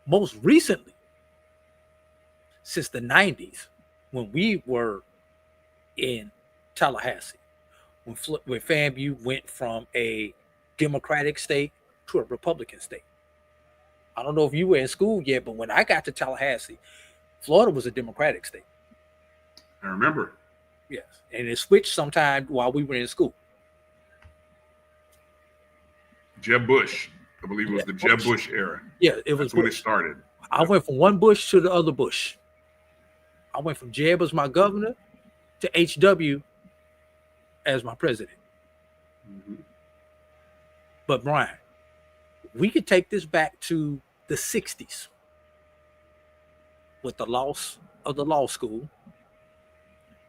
most recently since the 90s when we were in Tallahassee, when FAMU went from a Democratic state to a Republican state. I don't know if you were in school yet, but when I got to Tallahassee, Florida was a Democratic state. I remember. Yes, and it switched sometime while we were in school. Jeb Bush, I believe it was the Jeb Bush era. Yeah, it was That's when it started. I went from one Bush to the other Bush. I went from Jeb as my governor to HW as my president. Mm-hmm. But Brian, we could take this back to the 60s with the loss of the law school,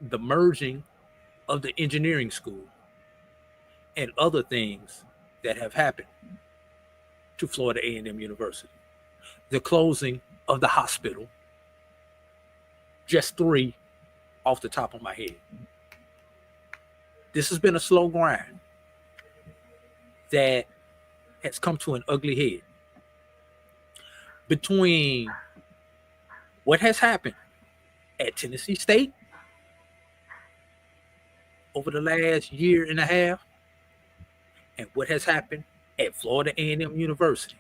the merging of the engineering school, and other things that have happened to Florida A&M University. The closing of the hospital. Just 3 off the top of my head. This has been a slow grind that has come to an ugly head. Between what has happened at Tennessee State over the last year and a half and what has happened at Florida A&M University.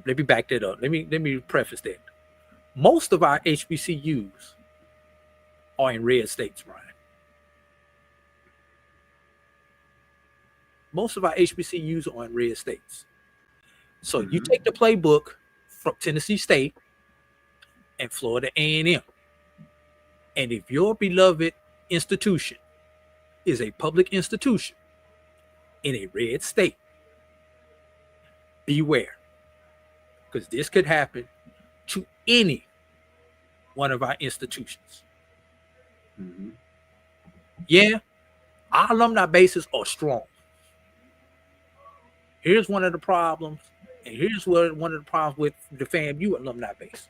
Let me back that up. Let me preface that. Most of our HBCUs are in red states, Brian. Most of our HBCUs are in red states. So you take the playbook from Tennessee State and Florida A&M. And if your beloved institution is a public institution in a red state, beware. Because this could happen to any one of our institutions. Yeah, our alumni bases are strong. Here's one of the problems, and here's one of the problems with the FAMU alumni base.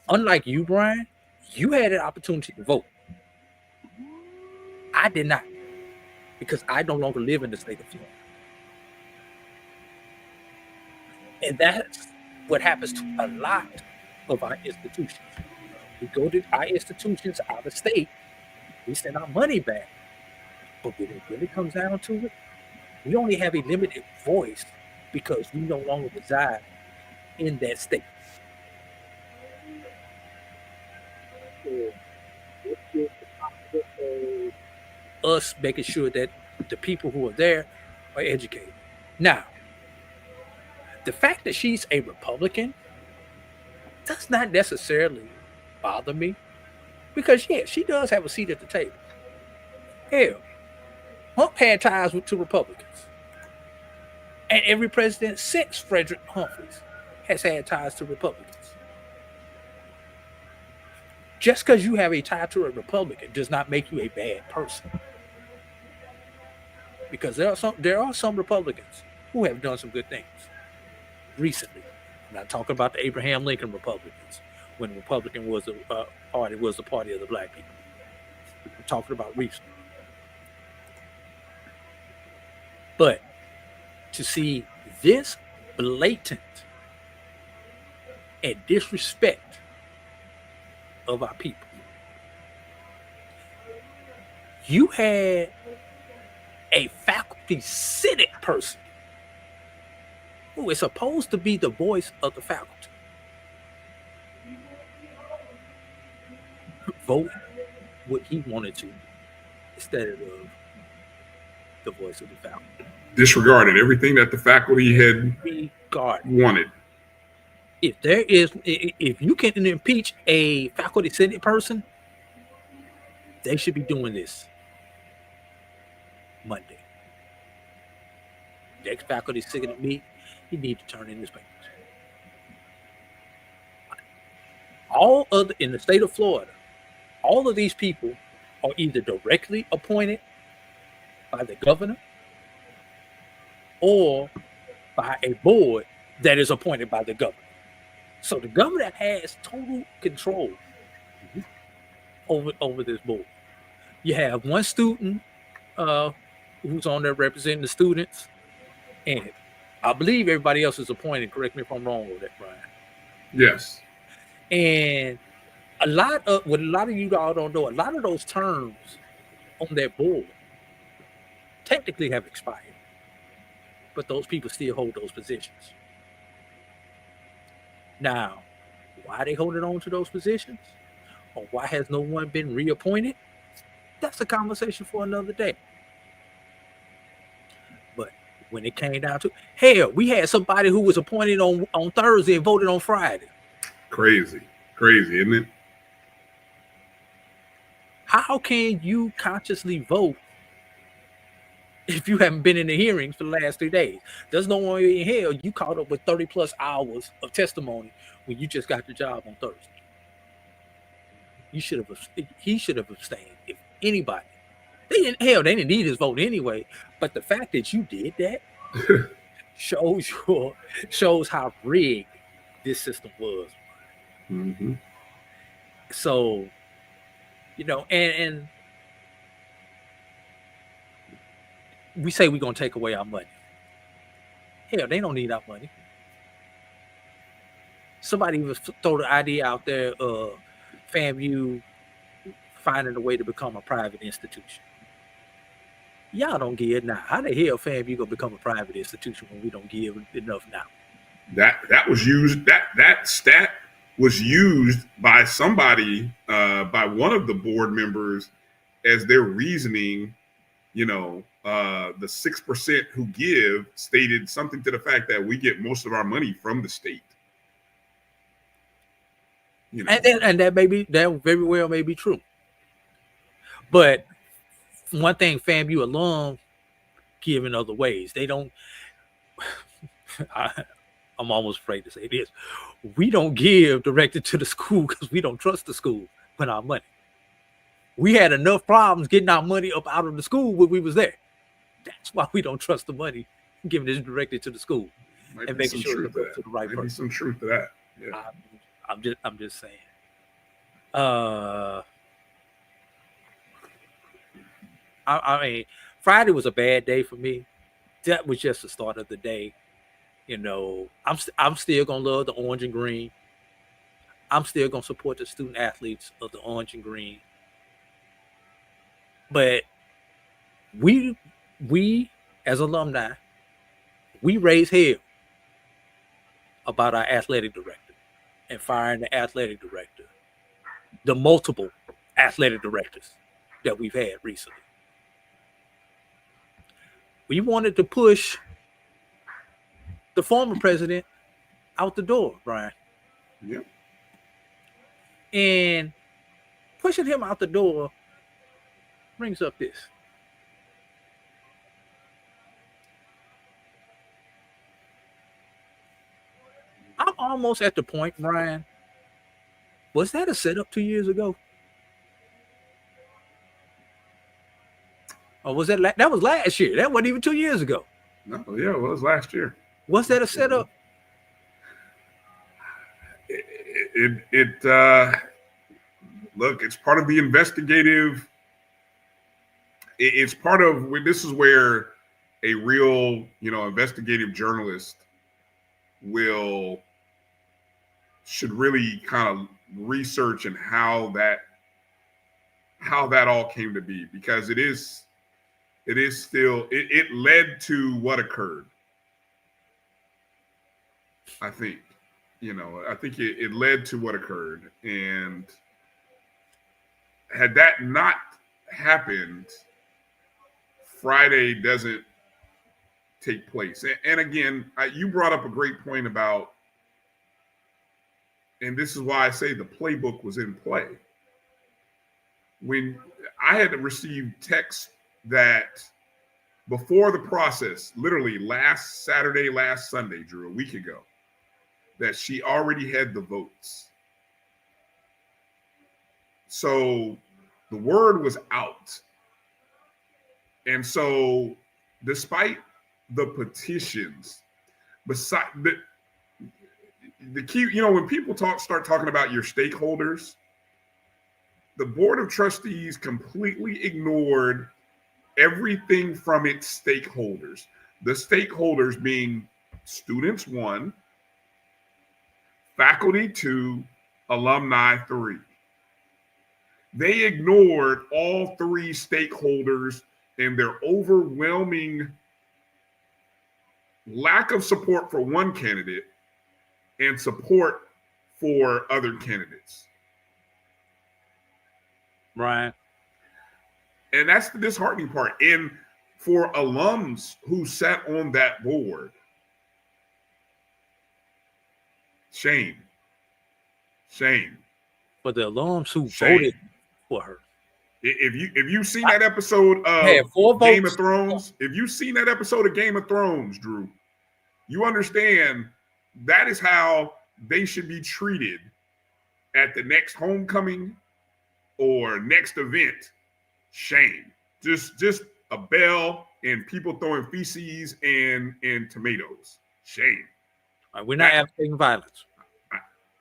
Unlike you, Brian, you had an opportunity to vote. I did not, because I no longer live in the state of Florida. And that's what happens to a lot of our institutions. We go to our institutions out of state, we send our money back. But when it really comes down to it, we only have a limited voice because we no longer reside in that state. Us making sure that the people who are there are educated. Now, the fact that she's a Republican does not necessarily bother me because, yeah, she does have a seat at the table. Hell, Hump had ties to Republicans. And every president since Frederick Humphreys has had ties to Republicans. Just because you have a tie to a Republican does not make you a bad person. Because there are some Republicans who have done some good things recently. I'm not talking about the Abraham Lincoln Republicans, when the Republican was the party of the black people. I'm talking about recently. But to see this blatant and disrespect of our people, you had a faculty senate person who is supposed to be the voice of the faculty vote what he wanted to instead of the voice of the faculty. Disregarded everything that the faculty had wanted. If you can impeach a faculty senate person, they should be doing this Monday. Next faculty sick of me, you need to turn in his papers. In the state of Florida, all of these people are either directly appointed by the governor or by a board that is appointed by the governor. So the governor has total control over this board. You have one student who's on there representing the students, and I believe everybody else is appointed. Correct me if I'm wrong with that, Brian. Yes. And a lot of you all don't know, a lot of those terms on that board technically have expired, but those people still hold those positions. Now, why are they holding on to those positions? Or why has no one been reappointed? That's a conversation for another day. But when it came down to, hell, we had somebody who was appointed on Thursday and voted on Friday. Crazy, isn't it? How can you consciously vote if you haven't been in the hearings for the last 3 days? There's no way in hell you caught up with 30 plus hours of testimony when you just got the job on Thursday. He should have abstained if anybody They didn't need his vote anyway. But the fact that you did that shows how rigged this system was. Mm-hmm. So, and we say we're gonna take away our money. Hell, they don't need our money. Somebody even throw the idea out there of FAMU finding a way to become a private institution. Y'all don't give now. How the hell FAMU gonna become a private institution when we don't give enough now? That was used. That stat was used by somebody, by one of the board members, as their reasoning. The 6% who give stated something to the fact that we get most of our money from the state. And that very well may be true. But one thing FAMU alum give in other ways. They don't. I'm almost afraid to say this. We don't give directed to the school because we don't trust the school with our money. We had enough problems getting our money up out of the school when we was there. That's why we don't trust the money giving it directly to the school and making sure it goes to the right person. Maybe some truth to that. Yeah. I'm just saying. I mean, Friday was a bad day for me. That was just the start of the day. I'm still gonna love the orange and green. I'm still gonna support the student athletes of the orange and green. But we as alumni, we raise hell about our athletic director and firing the athletic director, the multiple athletic directors that we've had recently. We wanted to push the former president out the door, Brian. Yep. And pushing him out the door brings up this. I'm almost at the point, Brian. Was that a setup 2 years ago? Or was that was last year? That wasn't even 2 years ago. No, yeah, it was last year. Was that a setup? Look, it's part of the investigative. It's part of this is where a real, investigative journalist should really kind of research and how that all came to be, because it led to what occurred. I think, it led to what occurred. And had that not happened, Friday doesn't take place. And again, you brought up a great point about, and this is why I say the playbook was in play. When I had to receive texts that before the process, literally last Sunday, Drew, a week ago, that she already had the votes. So the word was out. And so despite the petitions, beside the key, when people start talking about your stakeholders, the Board of Trustees completely ignored everything from its stakeholders. The stakeholders being students 1, faculty 2, alumni 3. They ignored all 3 stakeholders and their overwhelming lack of support for one candidate and support for other candidates. Right. And that's the disheartening part. And for alums who sat on that board, shame. For the alums who voted for her. If you've seen that episode of Game of Thrones, Drew, you understand that is how they should be treated at the next homecoming or next event. Shame. Just a bell and people throwing feces and tomatoes. Shame. We're not advocating violence.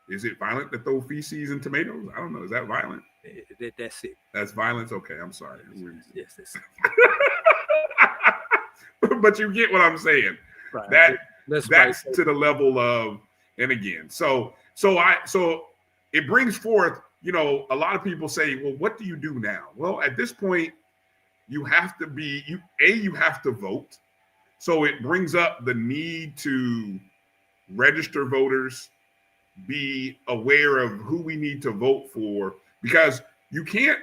Is it violent to throw feces and tomatoes? I don't know. Is that violent? That's it. That's violence? Okay, I'm sorry. Yes, that's it. But you get what I'm saying. Right. That's to the level of, and again, so it brings forth, a lot of people say, well, what do you do now? Well, at this point, you have to you have to vote. So it brings up the need to register voters, be aware of who we need to vote for, because you can't,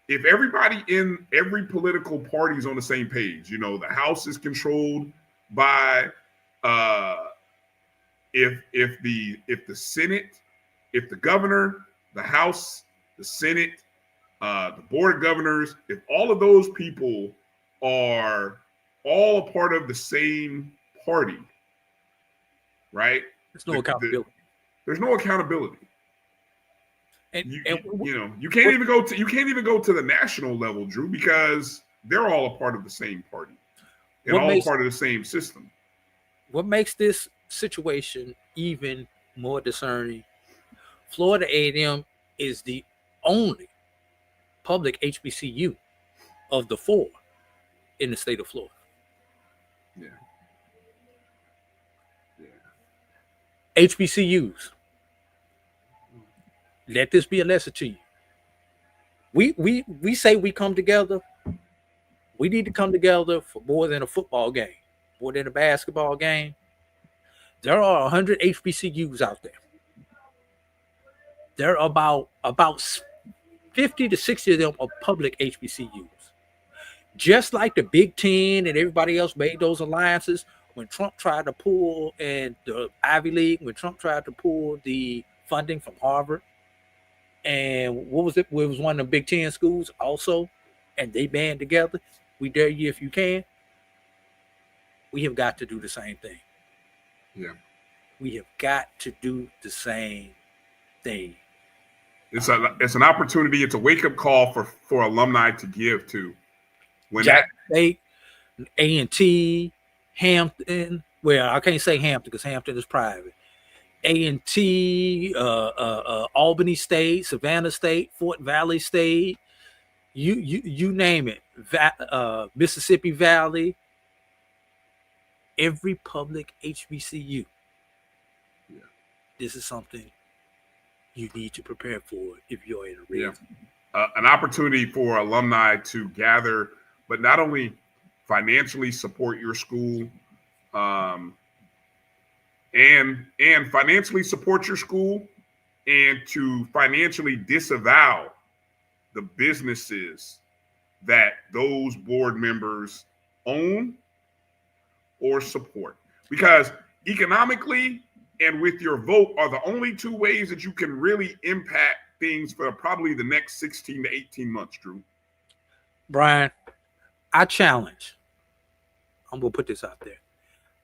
if everybody in every political party is on the same page, the House is controlled by if the Senate, if the governor, the House, the Senate, the board of governors, if all of those people are all a part of the same party, right? There's no accountability. There's no accountability. And you can't even go to the national level, Drew, because they're all a part of the same party and all a part of the same system. What makes this situation even more discerning? Florida A&M is the only public HBCU of the 4 in the state of Florida. Yeah. HBCUs. Let this be a lesson to you. We say we come together. We need to come together for more than a football game, more than a basketball game. There are 100 HBCUs out there. There are about 50 to 60 of them are public HBCUs. Just like the Big Ten and everybody else made those alliances when Trump tried to pull, and the Ivy League, when Trump tried to pull the funding from Harvard. And what was it? It was one of the Big Ten schools also, and they band together. We dare you if you can. We have got to do the same thing. Yeah. We have got to do the same thing. It's an opportunity. It's a wake-up call for alumni to give to. When Jack State, A&T, Hampton. Well, I can't say Hampton because Hampton is private. A&T, Albany State, Savannah State, Fort Valley State, you name it, Mississippi Valley, every public HBCU. Yeah. This is something you need to prepare for if you're in a region. Yeah. An opportunity for alumni to gather, but not only financially support your school, and financially support your school, and to financially disavow the businesses that those board members own or support. Because economically and with your vote are the only two ways that you can really impact things for probably the next 16 to 18 months, Drew. Brian, I'm going to put this out there.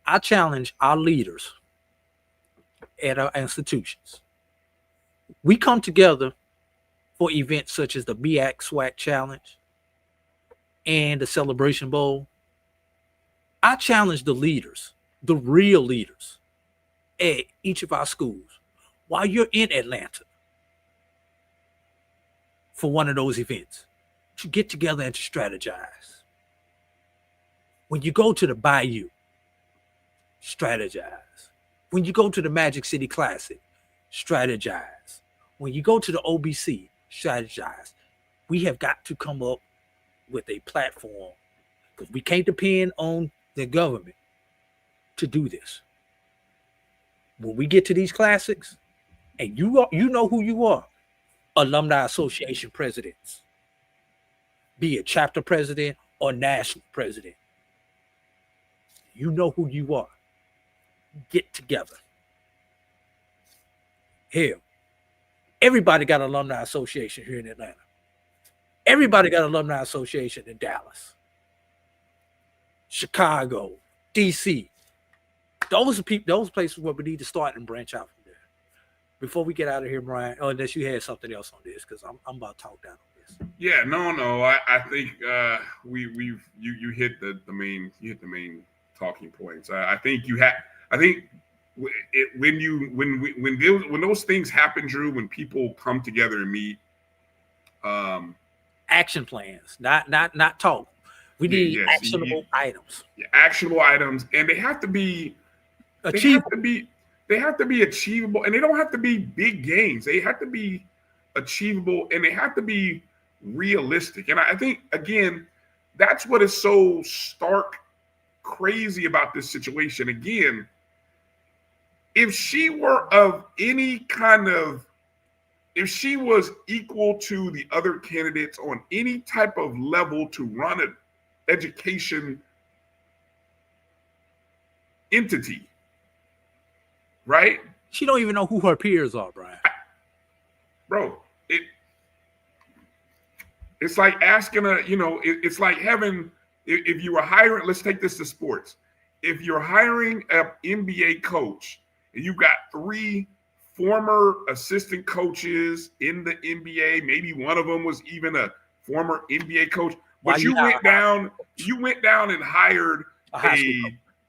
I challenge our leaders at our institutions. We come together for events such as the BAC SWAC Challenge and the Celebration Bowl. I challenge the leaders, the real leaders at each of our schools, while you're in Atlanta for one of those events, to get together and to strategize. When you go to the Bayou, strategize. When you go to the Magic City Classic, strategize. When you go to the OBC, strategize. We have got to come up with a platform, because we can't depend on the government to do this. When we get to these classics, and you know who you are, alumni association presidents, be it chapter president or national president, you know who you are. Get together. Hell, everybody got an alumni association here in Atlanta. Everybody got an alumni association in Dallas, Chicago, DC. Those are those places where we need to start and branch out from there. Before we get out of here, Brian, unless you had something else on this, because I'm about to talk down on this. Yeah, no. I think you hit the main talking points. I think when those things happen, Drew, when people come together and meet, action plans, not talk. We need actionable items. Yeah, actionable items, and they have to be achievable. They have to be achievable, and they don't have to be big gains. They have to be achievable, and they have to be realistic. And I think, again, that's what is so stark crazy about this situation. Again, if she were of any kind of, if she was equal to the other candidates on any type of level to run an education entity, right? She don't even know who her peers are, Brian. Bro, it's like asking it's like having, if you were hiring, let's take this to sports. If you're hiring an NBA coach and you've got 3 former assistant coaches in the NBA, maybe one of them was even a former NBA coach, but you went down and hired a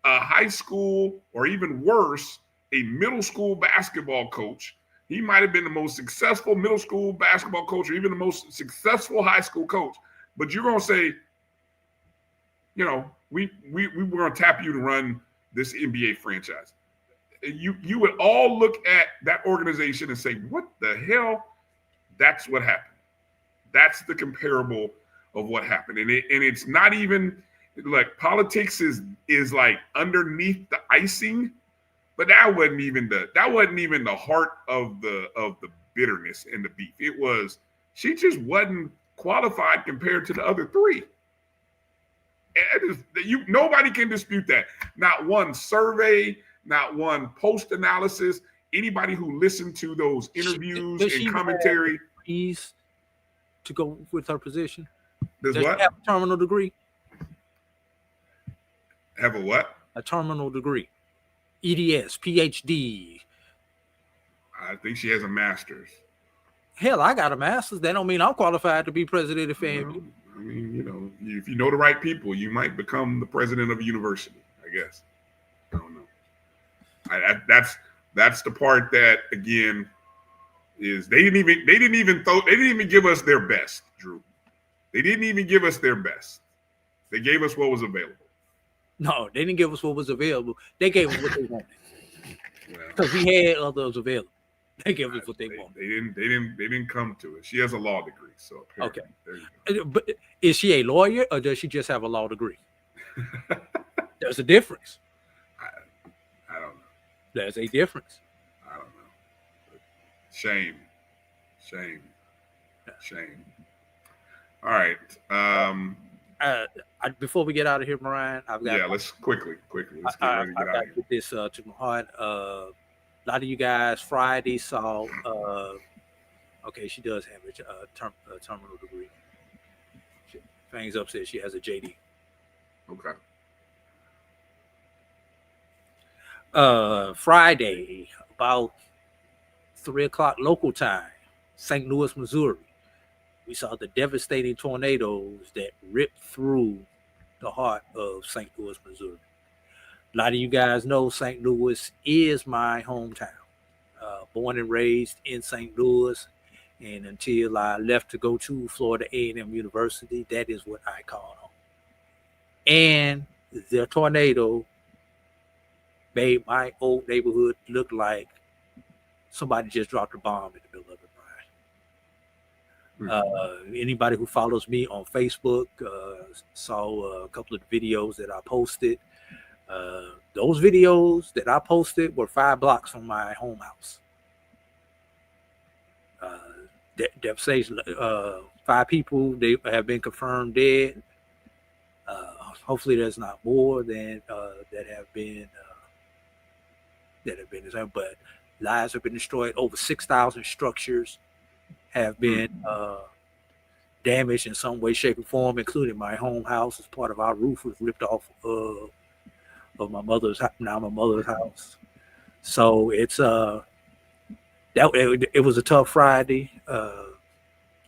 high school, or even worse, a middle school basketball coach. He might have been the most successful middle school basketball coach, or even the most successful high school coach. But you're going to say, we were going to tap you to run this NBA franchise. You would all look at that organization and say, what the hell? That's what happened. That's the comparable of what happened. And it's not even like politics is like underneath the icing. But that wasn't even the heart of the bitterness and the beef. It was, she just wasn't qualified compared to the other 3. And nobody can dispute that. Not one survey, not one post analysis. Anybody who listened to those interviews and commentary. To go with her position. Does what? She have a terminal degree? Have a what? A terminal degree. EDS, PhD. I think she has a master's. Hell, I got a master's. That don't mean I'm qualified to be president of FAMU. I mean, if you know the right people, you might become the president of a university, I guess. I don't know. That's the part that, again, is they didn't even give us their best, Drew. They didn't even give us their best. They gave us what was available. No, they didn't give us what was available. They gave us what they wanted. Because we had others available. They gave us what they wanted. They didn't come to it. She has a law degree, so okay. But is she a lawyer, or does she just have a law degree? There's a difference. I don't know. There's a difference. I don't know. But shame. All right. Before we get out of here, Brian, I've got let's quickly. Let's get ready to get out of here. Put this to my heart. A lot of you guys Friday saw. Okay, she does have a terminal degree. Fangs up says she has a JD. Okay. Friday, about 3:00 local time, St. Louis, Missouri. We saw the devastating tornadoes that ripped through the heart of St. Louis, Missouri. A lot of you guys know St. Louis is my hometown. Born and raised in St. Louis, and until I left to go to Florida A&M University, that is what I call home. And the tornado made my old neighborhood look like somebody just dropped a bomb in the middle of it. Anybody who follows me on Facebook saw a couple of videos that I posted. Those videos that I posted were 5 blocks from my home house. Devastation. 5 people, they have been confirmed dead. Hopefully, there's not more than that have been but lives have been destroyed. Over 6,000 structures have been damaged in some way, shape, or form, including my home house. As part of our roof was ripped off of my mother's house. So it's it was a tough Friday.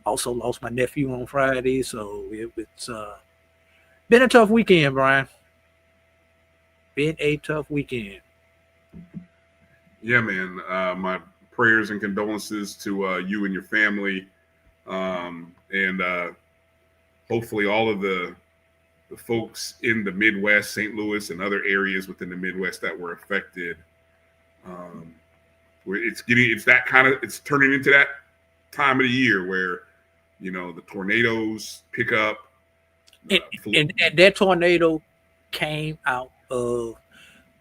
Also lost my nephew on Friday, so it's been a tough weekend, Brian. Been a tough weekend. Yeah, man. My prayers and condolences to you and your family, and hopefully all of the folks in the Midwest, St. Louis, and other areas within the Midwest that were affected. Where it's turning into that time of the year where, you know, the tornadoes pick up. And that tornado came out of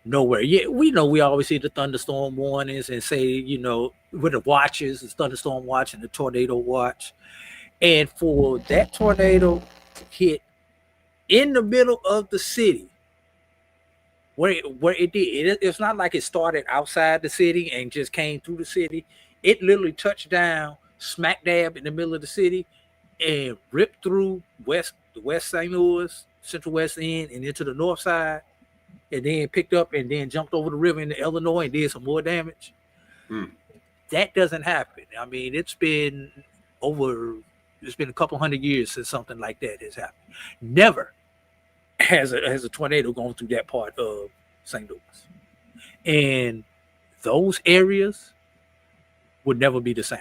nowhere. Yeah, we know we always see the thunderstorm warnings and say, you know, with the watches, the thunderstorm watch and the tornado watch. And for that tornado to hit in the middle of the city, where it did, it's not like it started outside the city and just came through the city. It literally touched down smack dab in the middle of the city and ripped through the West St. Louis, Central West End, and into the north side, and then picked up and then jumped over the river into Illinois and did some more damage. That doesn't happen. I mean, it's been a couple hundred years since something like that has happened. Never has a tornado gone through that part of St. Louis. And those areas would never be the same.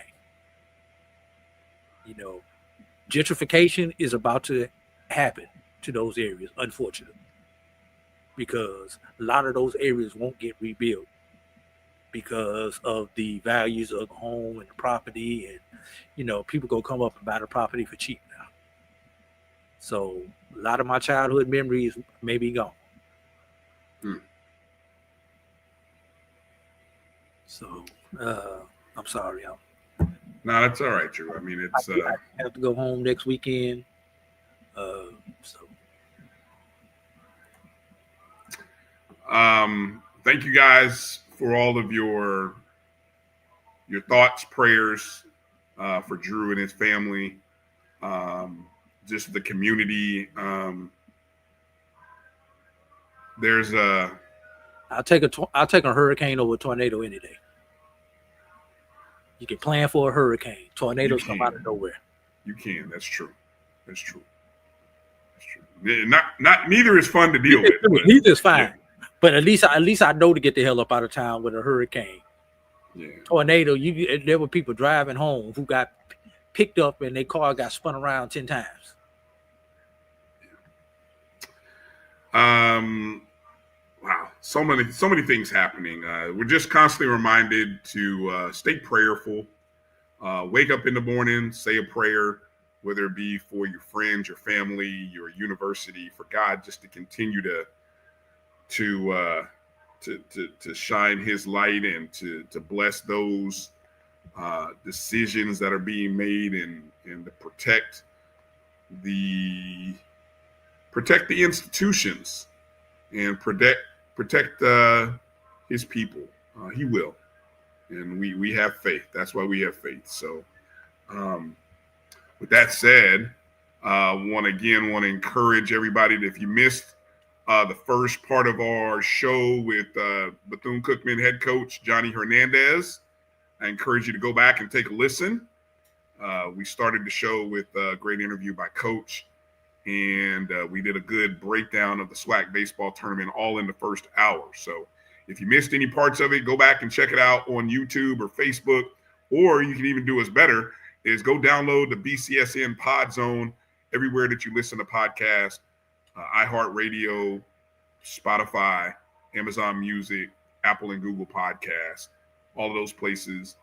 You know, gentrification is about to happen to those areas, unfortunately, because a lot of those areas won't get rebuilt because of the values of the home and the property, and, you know, people go come up and buy the property for cheap now. So a lot of my childhood memories may be gone. So I'm sorry, y'all. No, that's all right, Drew. I mean, it's I have to go home next weekend. Thank you guys for all of your thoughts, prayers for Drew and his family, just the community. I'll take a hurricane over a tornado any day. You can plan for a hurricane. Tornadoes come out of nowhere. You can. That's true. That's true. Neither is fun to deal with. Neither is fine. Yeah. But at least I know to get the hell up out of town with a hurricane. Yeah. Tornado, there were people driving home who got picked up and their car got spun around 10 times. Wow, so many things happening. We're just constantly reminded to stay prayerful. Wake up in the morning, say a prayer, whether it be for your friends, your family, your university, for God just to continue to shine His light and to bless those decisions that are being made and to protect the institutions and protect His people. He will, and we have faith. That's why we have faith. So, with that said, want to encourage everybody that if you missed the first part of our show with Bethune-Cookman head coach Johnny Hernandez, I encourage you to go back and take a listen. We started the show with a great interview by Coach, and we did a good breakdown of the SWAC Baseball Tournament all in the first hour. So if you missed any parts of it, go back and check it out on YouTube or Facebook, or you can even do us better, is go download the BCSN Pod Zone everywhere that you listen to podcasts, iHeartRadio, Spotify, Amazon Music, Apple and Google Podcasts, all of those places,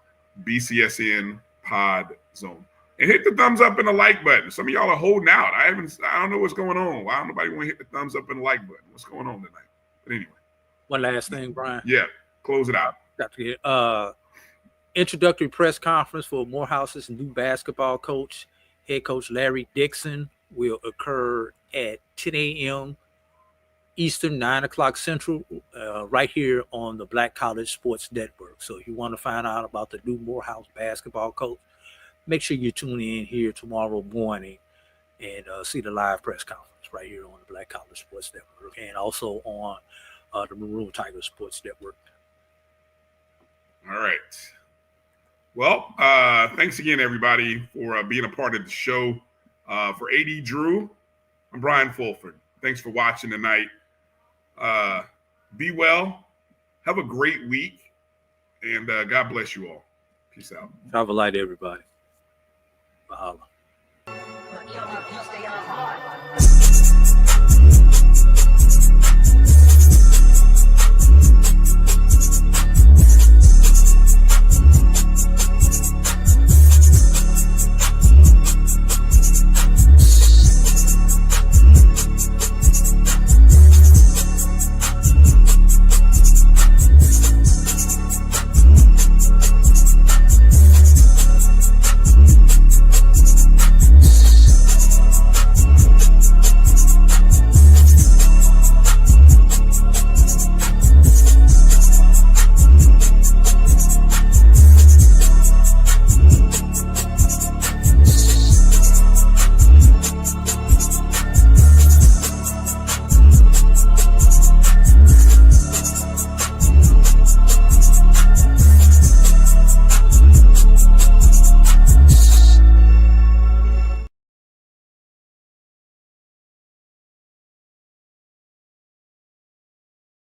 BCSN Pod Zone. And hit the thumbs up and the like button. Some of y'all are holding out. I don't know what's going on. Why don't nobody want to hit the thumbs up and the like button? What's going on tonight? But anyway. One last thing, Brian. Yeah, close it out. Introductory press conference for Morehouse's new basketball coach, head coach Larry Dixon, will occur at 10 a.m. Eastern, 9 o'clock Central, right here on the Black College Sports Network. So if you want to find out about the new Morehouse basketball coach, make sure you tune in here tomorrow morning and see the live press conference right here on the Black College Sports Network and also on the Maroon Tiger Sports Network. All right. Well, thanks again, everybody, for being a part of the show. For A.D. Drew, I'm Brian Fulford. Thanks for watching tonight. Be well. Have a great week. And God bless you all. Peace out. Travel light, everybody. Mahalo. But EMI, you stay on